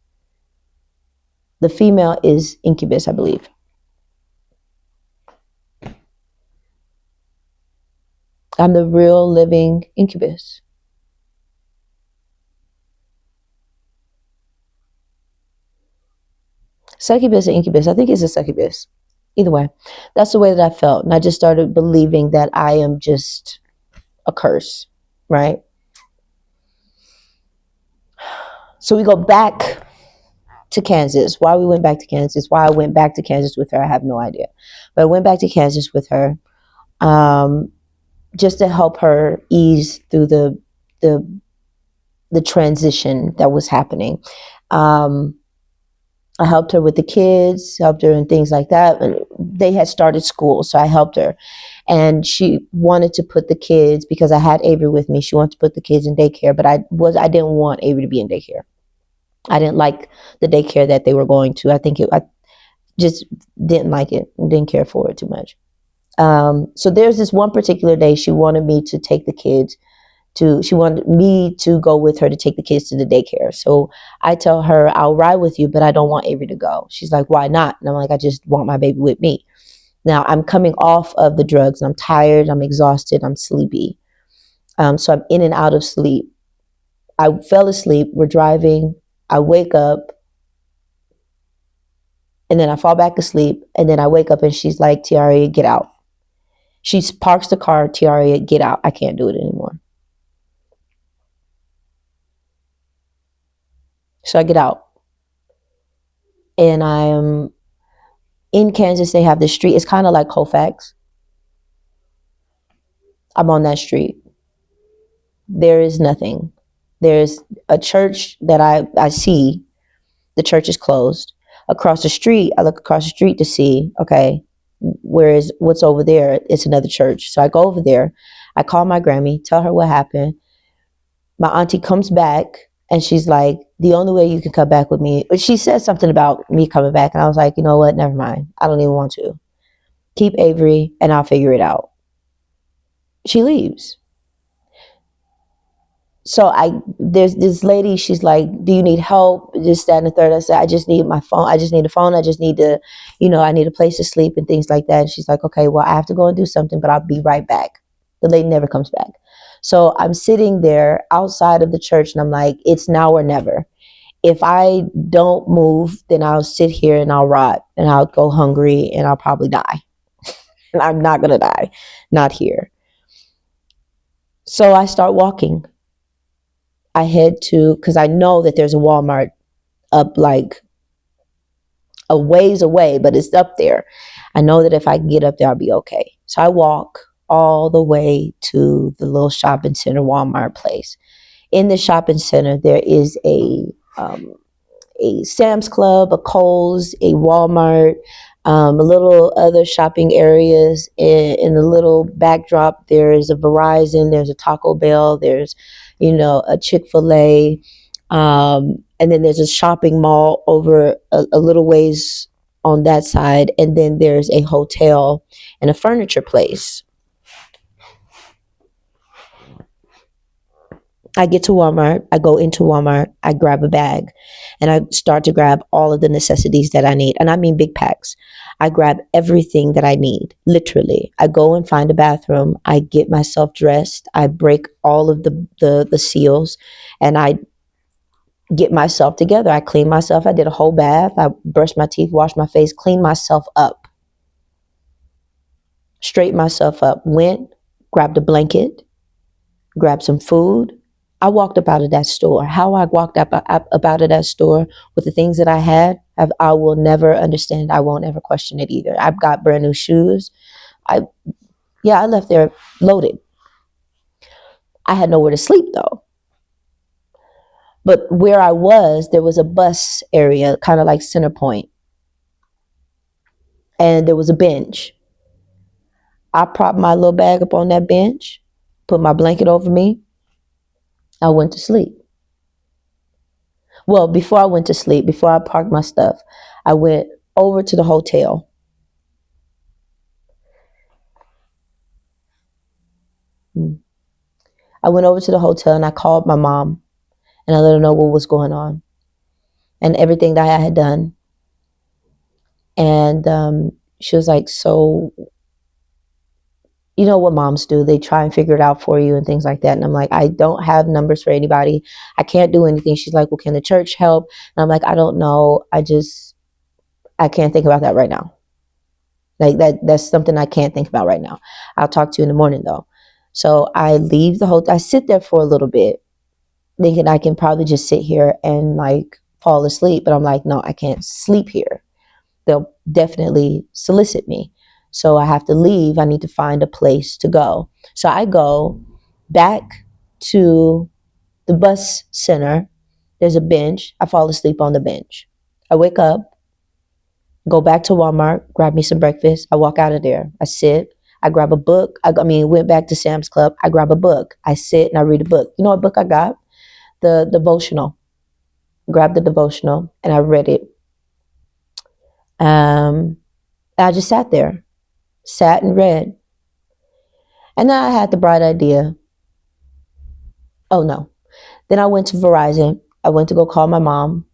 The female is incubus, I believe. I'm the real living incubus. Succubus or incubus. I think it's a succubus. Either way, that's the way that I felt. And I just started believing that I am just a curse, right? So we go back to Kansas. Why we went back to Kansas, why I went back to Kansas with her, I have no idea. But I went back to Kansas with her, um, just to help her ease through the the transition that was happening. Um, I helped her with the kids, helped her and things like that. And they had started school, so I helped her. And she wanted to put the kids, because I had Avery with me, she wanted to put the kids in daycare, but I didn't want Avery to be in daycare. I didn't like the daycare that they were going to. I just didn't like it, didn't care for it too much. So there's this one particular day she wanted me to take the kids she wanted me to go with her to take the kids to the daycare. So I tell her, I'll ride with you, but I don't want Avery to go. She's like, why not? And I'm like, I just want my baby with me. Now I'm coming off of the drugs and I'm tired, I'm exhausted, I'm sleepy. So I'm in and out of sleep. I fell asleep, we're driving, I wake up, and then I fall back asleep, and then I wake up and she's like, Tiaria, get out. She parks the car, Tiaria, get out. I can't do it anymore. So I get out. And I am in Kansas. They have this street. It's kind of like Colfax. I'm on that street. There is nothing. There's a church that I see. The church is closed. Across the street, I look across the street to see, okay, whereas what's over there, it's another church. So I go over there. I call my Grammy, tell her what happened. My auntie comes back and she's like, the only way you can come back with me, she said something about me coming back. And I was like, you know what? Never mind. I don't even want to. Keep Avery and I'll figure it out. She leaves. So there's this lady, she's like, do you need help? This, that, and the third. I said, I just need my phone. I just need a phone. I just need to, I need a place to sleep and things like that. And she's like, okay, well, I have to go and do something, but I'll be right back. The lady never comes back. So I'm sitting there outside of the church and I'm like, it's now or never. If I don't move, then I'll sit here and I'll rot and I'll go hungry and I'll probably die. And I'm not going to die. Not here. So I start walking. I head to, because I know that there's a Walmart up like a ways away, but it's up there. I know that if I get up there, I'll be okay. So I walk all the way to the little shopping center Walmart place. In the shopping center, there is a Sam's Club, a Kohl's, a Walmart, a little other shopping areas. In the little backdrop, there is a Verizon, there's a Taco Bell, there's, a Chick-fil-A. And then there's a shopping mall over a little ways on that side. And then there's a hotel and a furniture place. I get to Walmart, I go into Walmart, I grab a bag, and I start to grab all of the necessities that I need. And I mean big packs. I grab everything that I need, literally. I go and find a bathroom, I get myself dressed, I break all of the seals, and I get myself together. I clean myself, I did a whole bath, I brushed my teeth, washed my face, cleaned myself up, straightened myself up, went, grabbed a blanket, grabbed some food. I walked up out of that store. How I walked up out of that store with the things that I had, I will never understand. I won't ever question it either. I've got brand new shoes. I left there loaded. I had nowhere to sleep though. But where I was, there was a bus area, kind of like Center Point, and there was a bench. I propped my little bag up on that bench, put my blanket over me. I went to sleep. Well, before I went to sleep, before I parked my stuff, I went over to the hotel. I went over to the hotel and I called my mom and I let her know what was going on and everything that I had done. And she was like, so you know what moms do, they try and figure it out for you and things like that. And I'm like, I don't have numbers for anybody, I can't do anything. She's like, well, can the church help? And I'm like, I don't know, I can't think about that right now. Like that's something I can't think about right now. I'll talk to you in the morning though. So I leave the I sit there for a little bit thinking I can probably just sit here and like fall asleep, but I'm like, no, I can't sleep here. They'll definitely solicit me. So I have to leave. I need to find a place to go. So I go back to the bus center. There's a bench. I fall asleep on the bench. I wake up, go back to Walmart, grab me some breakfast. I walk out of there. I sit. I grab a book. Went back to Sam's Club. I grab a book. I sit and I read a book. You know what book I got? The devotional. Grabbed the devotional and I read it. I just sat and read. And then I had the bright idea. Oh no. Then I went to Verizon. I went to go call my mom.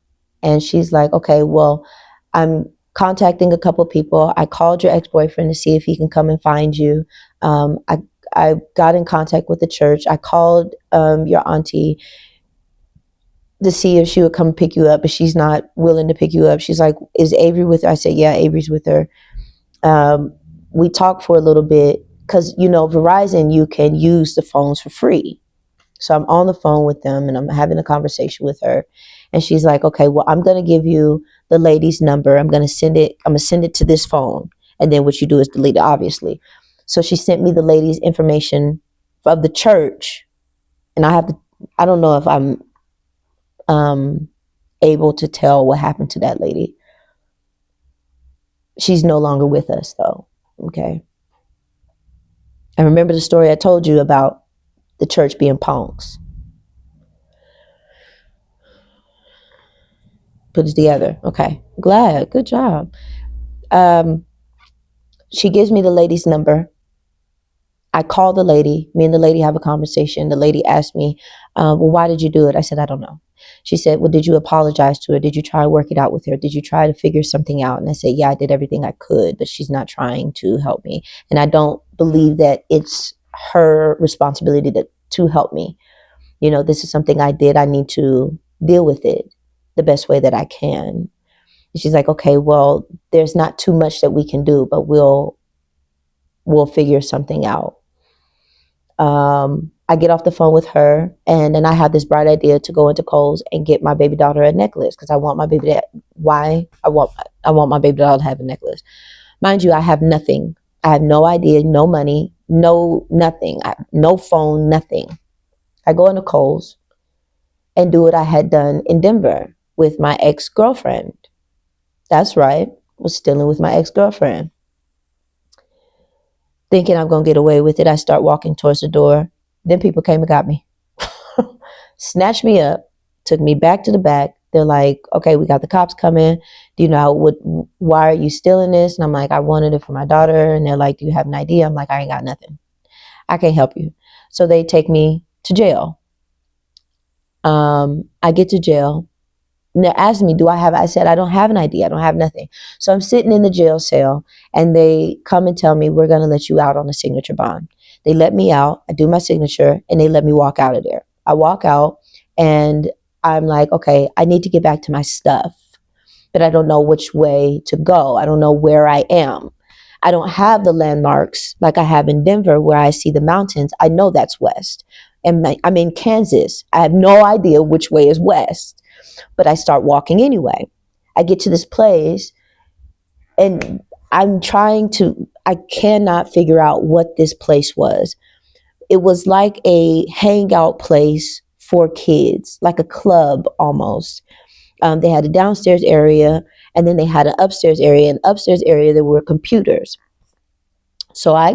And she's like, okay, well, I'm contacting a couple of people. I called your ex-boyfriend to see if he can come and find you. I got in contact with the church. I called your auntie to see if she would come pick you up, but she's not willing to pick you up. She's like, is Avery with her? I said, yeah, Avery's with her. We talked for a little bit because, you know, Verizon, you can use the phones for free. So I'm on the phone with them and I'm having a conversation with her. And she's like, okay, well, I'm going to give you the lady's number. I'm going to send it to this phone. And then what you do is delete it, obviously. So she sent me the lady's information of the church. And I don't know if I'm able to tell what happened to that lady. She's no longer with us though. Okay. I remember the story I told you about the church being punks. Put it together. Okay. Glad. Good job. She gives me the lady's number. I call the lady. Me and the lady have a conversation. The lady asked me, well, why did you do it? I said, I don't know. She said, well, did you apologize to her? Did you try to work it out with her? Did you try to figure something out? And I said, yeah, I did everything I could, but she's not trying to help me. And I don't believe that it's her responsibility to help me. You know, this is something I did. I need to deal with it the best way that I can. And she's like, okay, well, there's not too much that we can do, but we'll figure something out. I get off the phone with her, and then I have this bright idea to go into Kohl's and get my baby daughter a necklace because I want my baby I want my baby daughter to have a necklace. Mind you, I have nothing. I have no idea, no money, no nothing, no phone, nothing. I go into Kohl's and do what I had done in Denver with my ex-girlfriend. That's right, was stealing with my ex-girlfriend. Thinking I'm going to get away with it, I start walking towards the door. Then people came and got me. Snatched me up, took me back to the back. They're like, okay, we got the cops coming. Do you know why are you stealing this? And I'm like, I wanted it for my daughter. And they're like, do you have an idea? I'm like, I ain't got nothing. I can't help you. So they take me to jail. I get to jail. And they asked me, I said, I don't have an idea. I don't have nothing. So I'm sitting in the jail cell and they come and tell me, we're going to let you out on a signature bond. They let me out. I do my signature and they let me walk out of there. I walk out and I'm like, okay, I need to get back to my stuff, but I don't know which way to go. I don't know where I am. I don't have the landmarks like I have in Denver where I see the mountains. I know that's west. And I'm in Kansas. I have no idea which way is west. But I start walking anyway. I get to this place and I cannot figure out what this place was. It was like a hangout place for kids, like a club almost. They had a downstairs area and then they had an upstairs area. In the upstairs area, there were computers. So I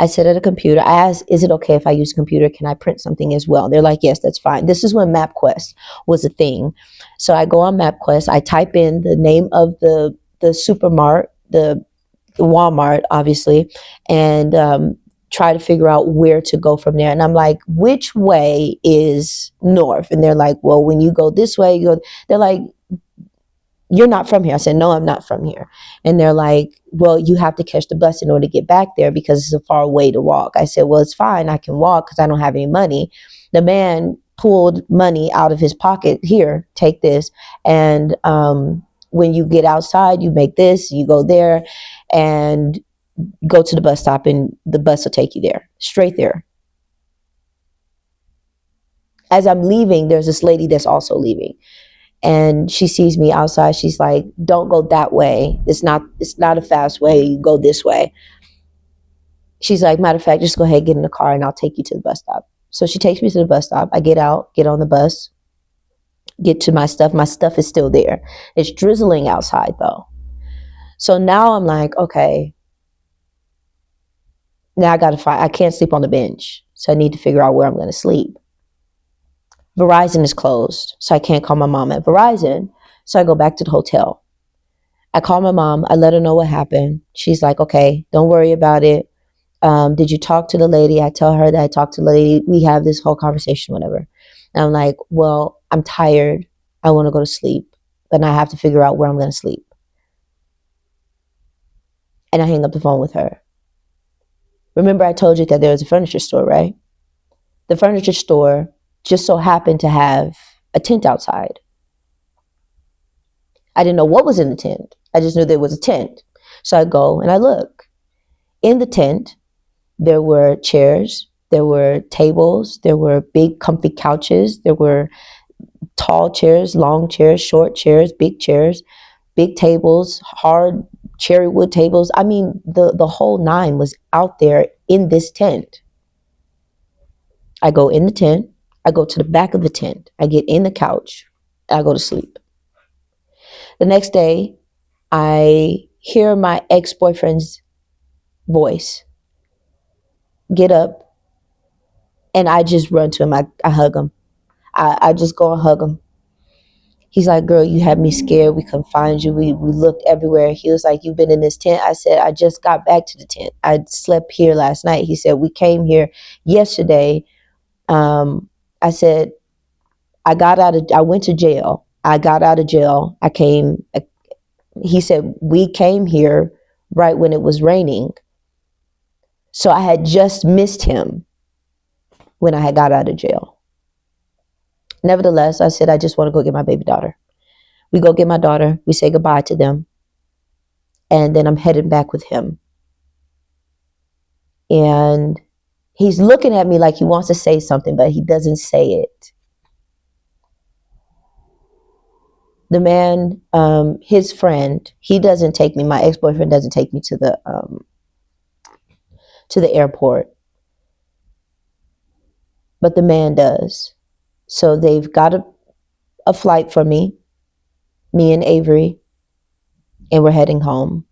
sit at a computer. I ask, is it okay if I use a computer? Can I print something as well? They're like, yes, that's fine. This is when MapQuest was a thing. So I go on MapQuest. I type in the name of the supermart, the Walmart, obviously, and try to figure out where to go from there. And I'm like, which way is north? And they're like, well, when you go this way, they're like, you're not from here. I said, no, I'm not from here. And they're like, well, you have to catch the bus in order to get back there because it's a far way to walk. I said, well, it's fine. I can walk because I don't have any money. The man pulled money out of his pocket. Here, take this. And when you get outside, you make this, you go there and go to the bus stop and the bus will take you there, straight there. As I'm leaving, there's this lady that's also leaving. And she sees me outside. She's like, don't go that way. It's not a fast way. You go this way. She's like, matter of fact, just go ahead, get in the car and I'll take you to the bus stop. So she takes me to the bus stop. I get out, get on the bus, get to my stuff. My stuff is still there. It's drizzling outside though. So now I'm like, okay, now I got to find, I can't sleep on the bench. So I need to figure out where I'm going to sleep. Verizon is closed, so I can't call my mom at Verizon. So I go back to the hotel. I call my mom. I let her know what happened. She's like, okay, don't worry about it. Did you talk to the lady? I tell her that I talked to the lady. We have this whole conversation, whatever. And I'm like, well, I'm tired. I want to go to sleep, but I have to figure out where I'm going to sleep. And I hang up the phone with her. Remember I told you that there was a furniture store, right? The furniture store just so happened to have a tent outside. I didn't know what was in the tent. I just knew there was a tent. So I go and I look. In the tent, there were chairs, there were tables, there were big comfy couches, there were tall chairs, long chairs, short chairs, big tables, hard cherry wood tables. I mean, the whole nine was out there in this tent. I go in the tent. I go to the back of the tent. I get in the couch. I go to sleep. The next day, I hear my ex-boyfriend's voice. Get up. And I just run to him. I hug him. I just go and hug him. He's like, girl, you had me scared. We couldn't find you. We looked everywhere. He was like, you've been in this tent? I said, I just got back to the tent. I slept here last night. He said, we came here yesterday. I said, I went to jail. I got out of jail. He said, we came here right when it was raining. So I had just missed him when I had got out of jail. Nevertheless, I said, I just want to go get my baby daughter. We go get my daughter. We say goodbye to them. And then I'm headed back with him. And he's looking at me like he wants to say something, but he doesn't say it. The man, his friend, he doesn't take me. My ex-boyfriend doesn't take me to the airport, but the man does. So they've got a flight for me and Avery, and we're heading home.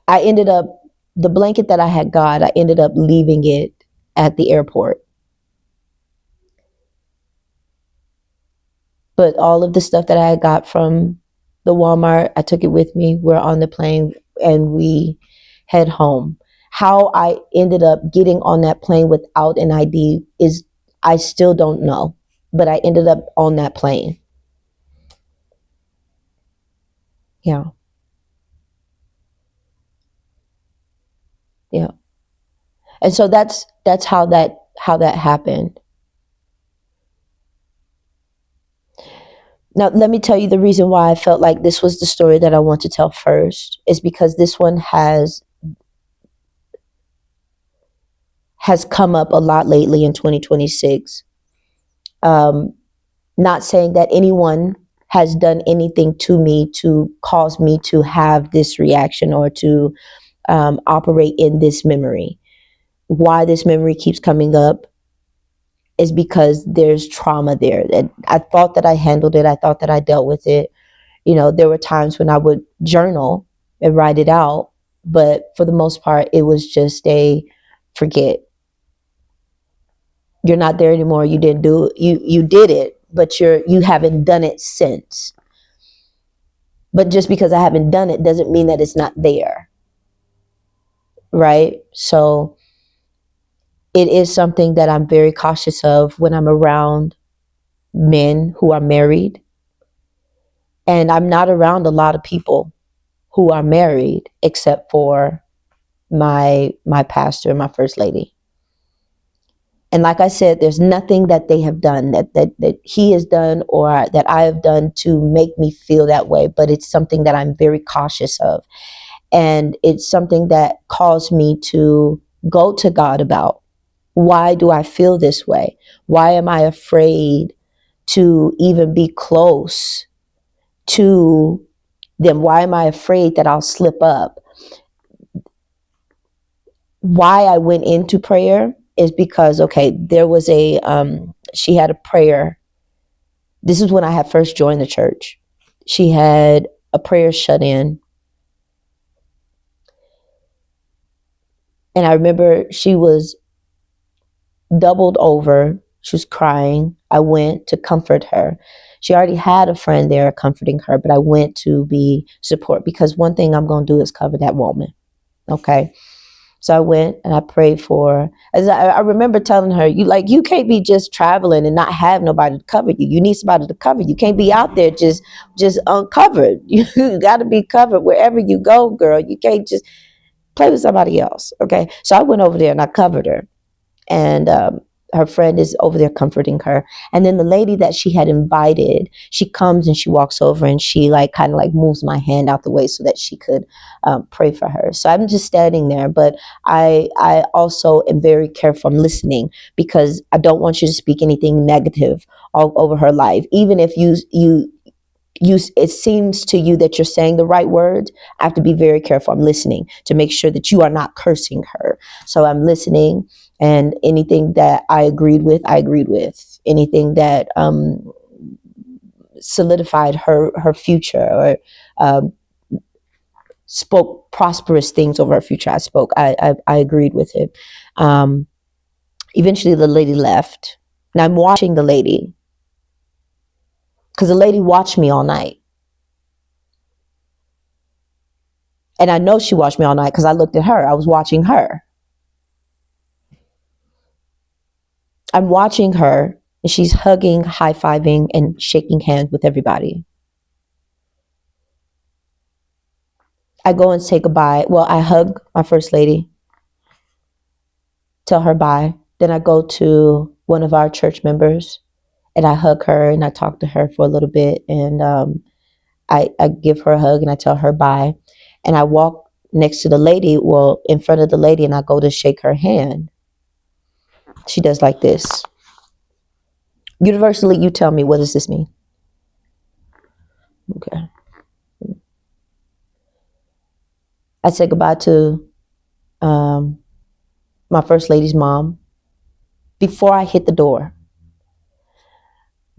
I ended up, the blanket that I had got, I ended up leaving it at the airport. But all of the stuff that I got from the Walmart, I took it with me. We're on the plane and we head home. How I ended up getting on that plane without an ID is, I still don't know. But I ended up on that plane. Yeah. Yeah. And so that's how that happened. Now, let me tell you the reason why I felt like this was the story that I want to tell first is because this one has come up a lot lately in 2026. Not saying that anyone has done anything to me to cause me to have this reaction or to operate in this memory. Why this memory keeps coming up is because there's trauma there. And I thought that I handled it. I thought that I dealt with it. You know, there were times when I would journal and write it out, but for the most part, it was just a forget. You're not there anymore. You didn't do it. You did it, but you haven't done it since. But just because I haven't done it doesn't mean that it's not there. Right? So it is something that I'm very cautious of when I'm around men who are married, And I'm not around a lot of people who are married except for my pastor and my first lady. And like I said, there's nothing that they have done that he has done or that I have done to make me feel that way, but it's something that I'm very cautious of. And it's something that caused me to go to God about. Why do I feel this way? Why am I afraid to even be close to them? Why am I afraid that I'll slip up? Why I went into prayer is because, okay, there was she had a prayer. This is when I had first joined the church. She had a prayer shut in. And I remember she was doubled over. She was crying. I went to comfort her. She already had a friend there comforting her, but I went to be support because one thing I'm going to do is cover that woman. Okay. So I went and I prayed for her. As I remember telling her, you can't be just traveling and not have nobody to cover you. You need somebody to cover you. You can't be out there just uncovered. You got to be covered wherever you go, girl. You can't just play with somebody else. Okay. So I went over there and I covered her. And her friend is over there comforting her. And then the lady that she had invited, she comes and she walks over and she kind of moves my hand out the way so that she could pray for her. So I'm just standing there, but I also am very careful. I'm listening because I don't want you to speak anything negative all over her life. Even if it seems to you that you're saying the right words, I have to be very careful. I'm listening to make sure that you are not cursing her. So I'm listening, and anything that I agreed with, I agreed with. Anything that solidified her future or spoke prosperous things over her future, I agreed with it. Eventually the lady left. Now I'm watching the lady because the lady watched me all night. And I know she watched me all night because I looked at her. I was watching her. I'm watching her, and she's hugging, high-fiving, and shaking hands with everybody. I go and say goodbye. Well, I hug my first lady, tell her bye. Then I go to one of our church members, and I hug her, and I talk to her for a little bit, and I give her a hug, and I tell her bye. And I walk next to the lady, in front of the lady, and I go to shake her hand. She does like this. Universally, you tell me, what does this mean? Okay. I said goodbye to my first lady's mom. Before I hit the door,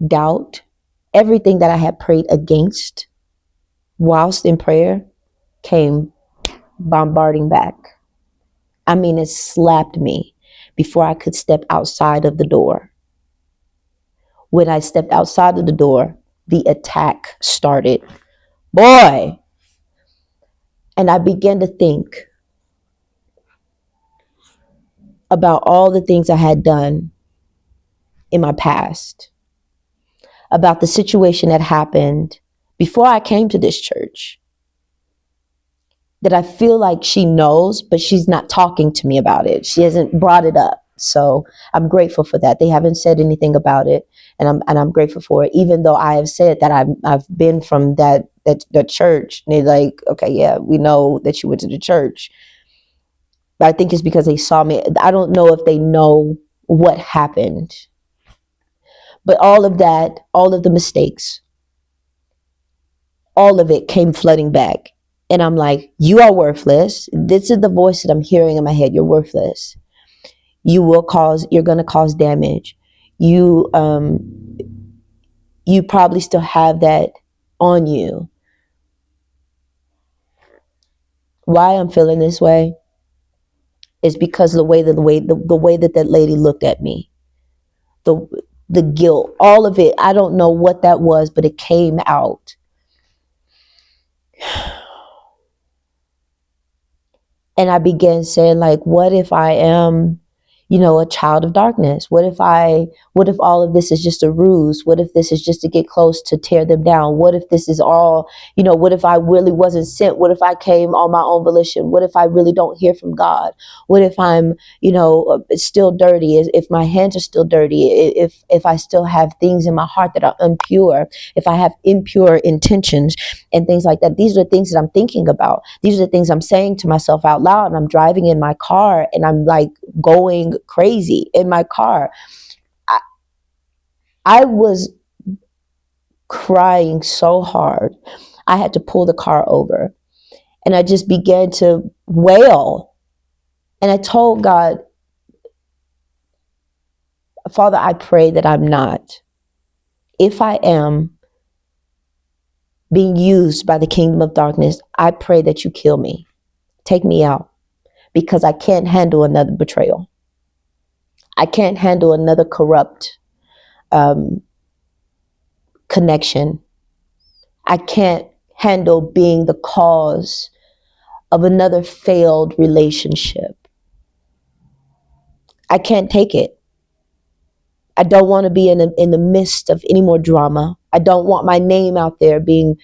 doubt, everything that I had prayed against whilst in prayer came bombarding back. I mean, it slapped me before I could step outside of the door. When I stepped outside of the door, the attack started. Boy! And I began to think about all the things I had done in my past, about the situation that happened before I came to this church, that I feel like she knows, but she's not talking to me about it. She hasn't brought it up. So I'm grateful for that. They haven't said anything about it, and I'm grateful for it. Even though I have said that I've been from that church, and they're like, okay, yeah, we know that you went to the church. But I think it's because they saw me. I don't know if they know what happened. But all of that, all of the mistakes, all of it came flooding back. And I'm like, you are worthless. This is the voice that I'm hearing in my head. You're worthless. You're going to cause damage. You probably still have that on you. Why I'm feeling this way is because of the way that that lady looked at me. The guilt, all of it. I don't know what that was, but it came out. And I began saying, what if I am, a child of darkness? What if all of this is just a ruse? What if this is just to get close to tear them down? What if this is all, what if I really wasn't sent? What if I came on my own volition? What if I really don't hear from God? What if I'm, still dirty? If my hands are still dirty, if I still have things in my heart that are impure, if I have impure intentions and things like that. These are the things that I'm thinking about. These are the things I'm saying to myself out loud. And I'm driving in my car and I'm like going crazy in my car. I was crying so hard. I had to pull the car over and I just began to wail. And I told God, Father, I pray that I'm not. If I am being used by the kingdom of darkness, I pray that you kill me. Take me out because I can't handle another betrayal. I can't handle another corrupt connection. I can't handle being the cause of another failed relationship. I can't take it. I don't want to be in the midst of any more drama. I don't want my name out there being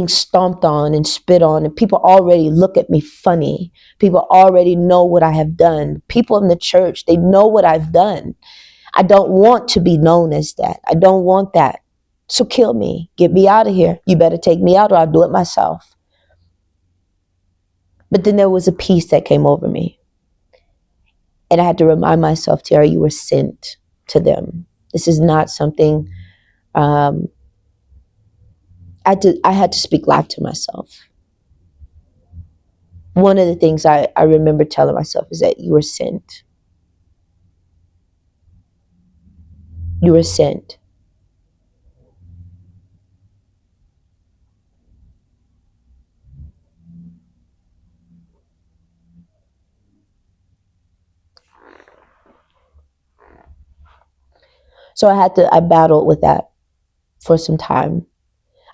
stomped on and spit on, and people already look at me funny. People already know what I have done. People in the church, they know what I've done. I don't want to be known as that. I don't want that. So kill me. Get me out of here. You better take me out or I'll do it myself. But then there was a peace that came over me. And I had to remind myself, Tiara, you were sent to them. This is not something, I had to speak life to myself. One of the things I remember telling myself is that you were sent. You were sent. So I battled with that for some time.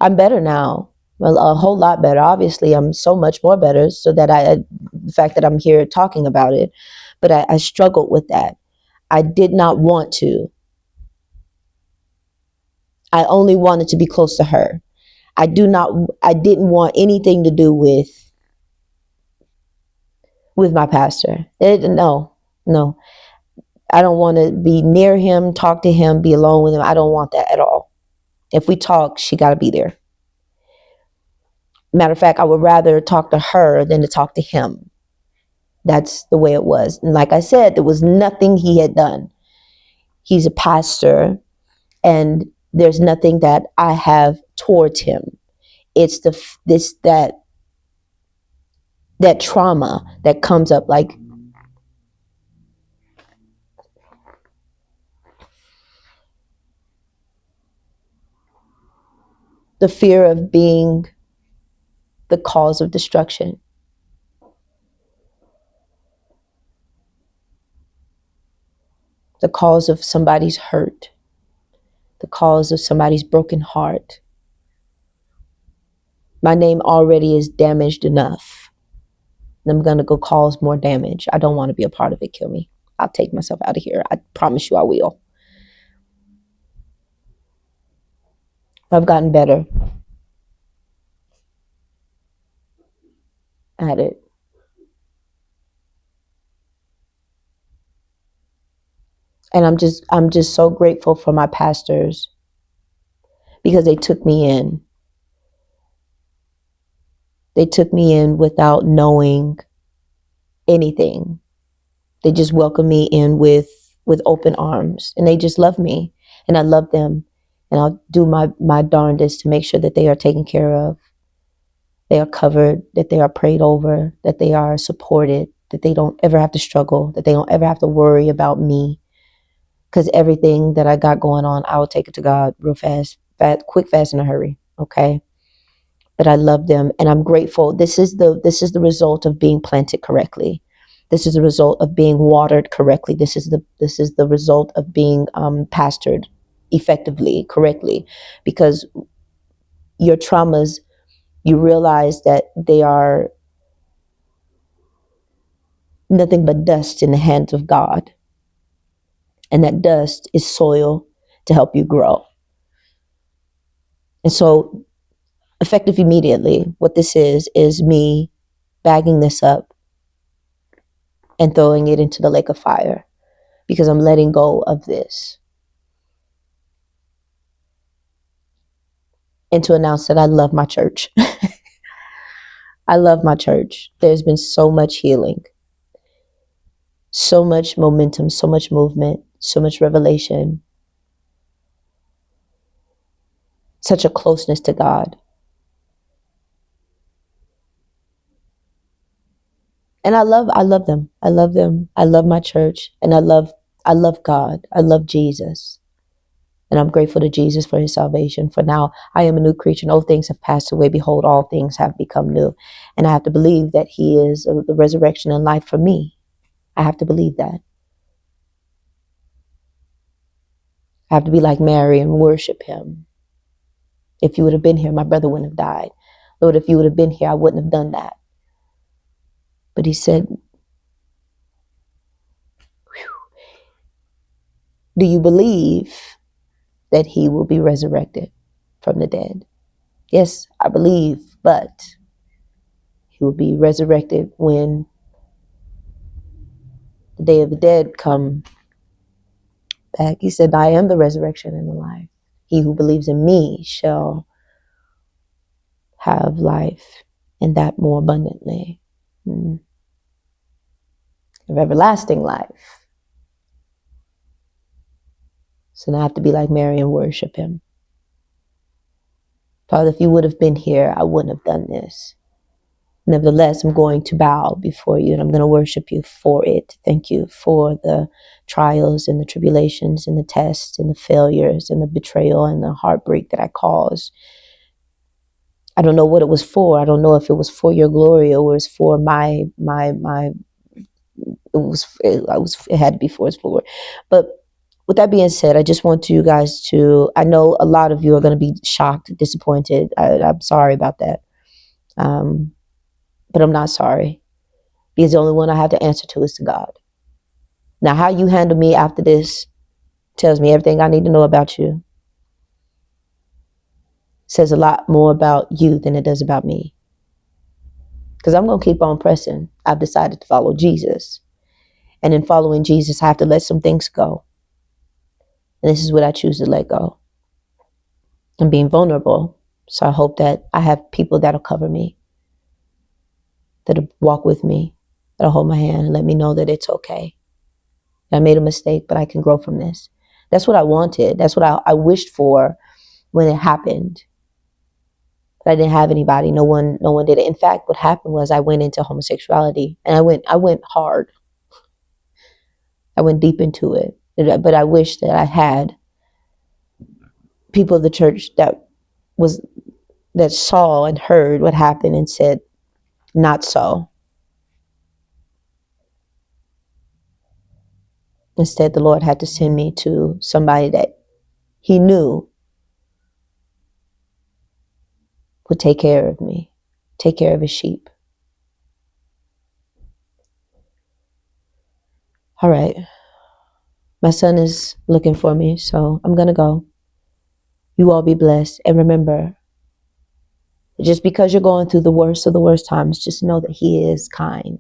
I'm better now, well, a whole lot better. Obviously, I'm so much more better. So that the fact that I'm here talking about it, but I struggled with that. I did not want to. I only wanted to be close to her. I didn't want anything to do with my pastor. No. I don't want to be near him, talk to him, be alone with him. I don't want that at all. If we talk, she got to be there. Matter of fact, I would rather talk to her than to talk to him. That's the way it was. And like I said, there was nothing he had done. He's a pastor, and there's nothing that I have towards him. It's that trauma that comes up, like the fear of being the cause of destruction. The cause of somebody's hurt. The cause of somebody's broken heart. My name already is damaged enough. And I'm going to go cause more damage. I don't want to be a part of it. Kill me. I'll take myself out of here. I promise you I will. I've gotten better at it. And I'm just so grateful for my pastors because they took me in. They took me in without knowing anything. They just welcomed me in with open arms, and they just love me, and I love them, and I'll do my darndest to make sure that they are taken care of, they are covered, that they are prayed over, that they are supported, that they don't ever have to struggle, that they don't ever have to worry about me, because everything that I got going on, I will take it to God real fast, quick, fast, in a hurry. Okay. But I love them, and I'm grateful. This is the result of being planted correctly. This is the result of being watered correctly. This is the result of being pastored effectively, correctly, because your traumas, you realize that they are nothing but dust in the hands of God. And that dust is soil to help you grow. And so, effective immediately, what this is me bagging this up and throwing it into the lake of fire, because I'm letting go of this. And to announce that I love my church. I love my church. There's been so much healing, so much momentum, so much movement, so much revelation, such a closeness to God. And I love them. I love them. I love my church, and I love God. I love Jesus. And I'm grateful to Jesus for his salvation. For now, I am a new creature, and old things have passed away. Behold, all things have become new. And I have to believe that he is the resurrection and life for me. I have to believe that. I have to be like Mary and worship him. If you would have been here, my brother wouldn't have died. Lord, if you would have been here, I wouldn't have done that. But he said, do you believe that he will be resurrected from the dead? Yes, I believe, but he will be resurrected when the day of the dead come back. He said, I am the resurrection and the life. He who believes in me shall have life, and that more abundantly. Of everlasting life. So now I have to be like Mary and worship him. Father, if you would have been here, I wouldn't have done this. Nevertheless, I'm going to bow before you, and I'm going to worship you for it. Thank you for the trials and the tribulations and the tests and the failures and the betrayal and the heartbreak that I caused. I don't know what it was for. I don't know if it was for your glory or it was for it had to be for his glory. But with that being said, I just want you guys to, I know a lot of you are going to be shocked, disappointed. I'm sorry about that. But I'm not sorry, because the only one I have to answer to is to God. Now, how you handle me after this tells me everything I need to know about you. Says a lot more about you than it does about me. Because I'm going to keep on pressing. I've decided to follow Jesus. And in following Jesus, I have to let some things go. And this is what I choose to let go. I'm being vulnerable. So I hope that I have people that'll cover me, that'll walk with me, that'll hold my hand and let me know that it's okay. I made a mistake, but I can grow from this. That's what I wanted. That's what I wished for when it happened. But I didn't have anybody. No one did it. In fact, what happened was I went into homosexuality, and I went hard. I went deep into it. But I wish that I had people of the church that saw and heard what happened and said, not so. Instead, the Lord had to send me to somebody that he knew would take care of me, take care of his sheep. All right. My son is looking for me, so I'm going to go. You all be blessed. And remember, just because you're going through the worst of the worst times, just know that he is kind.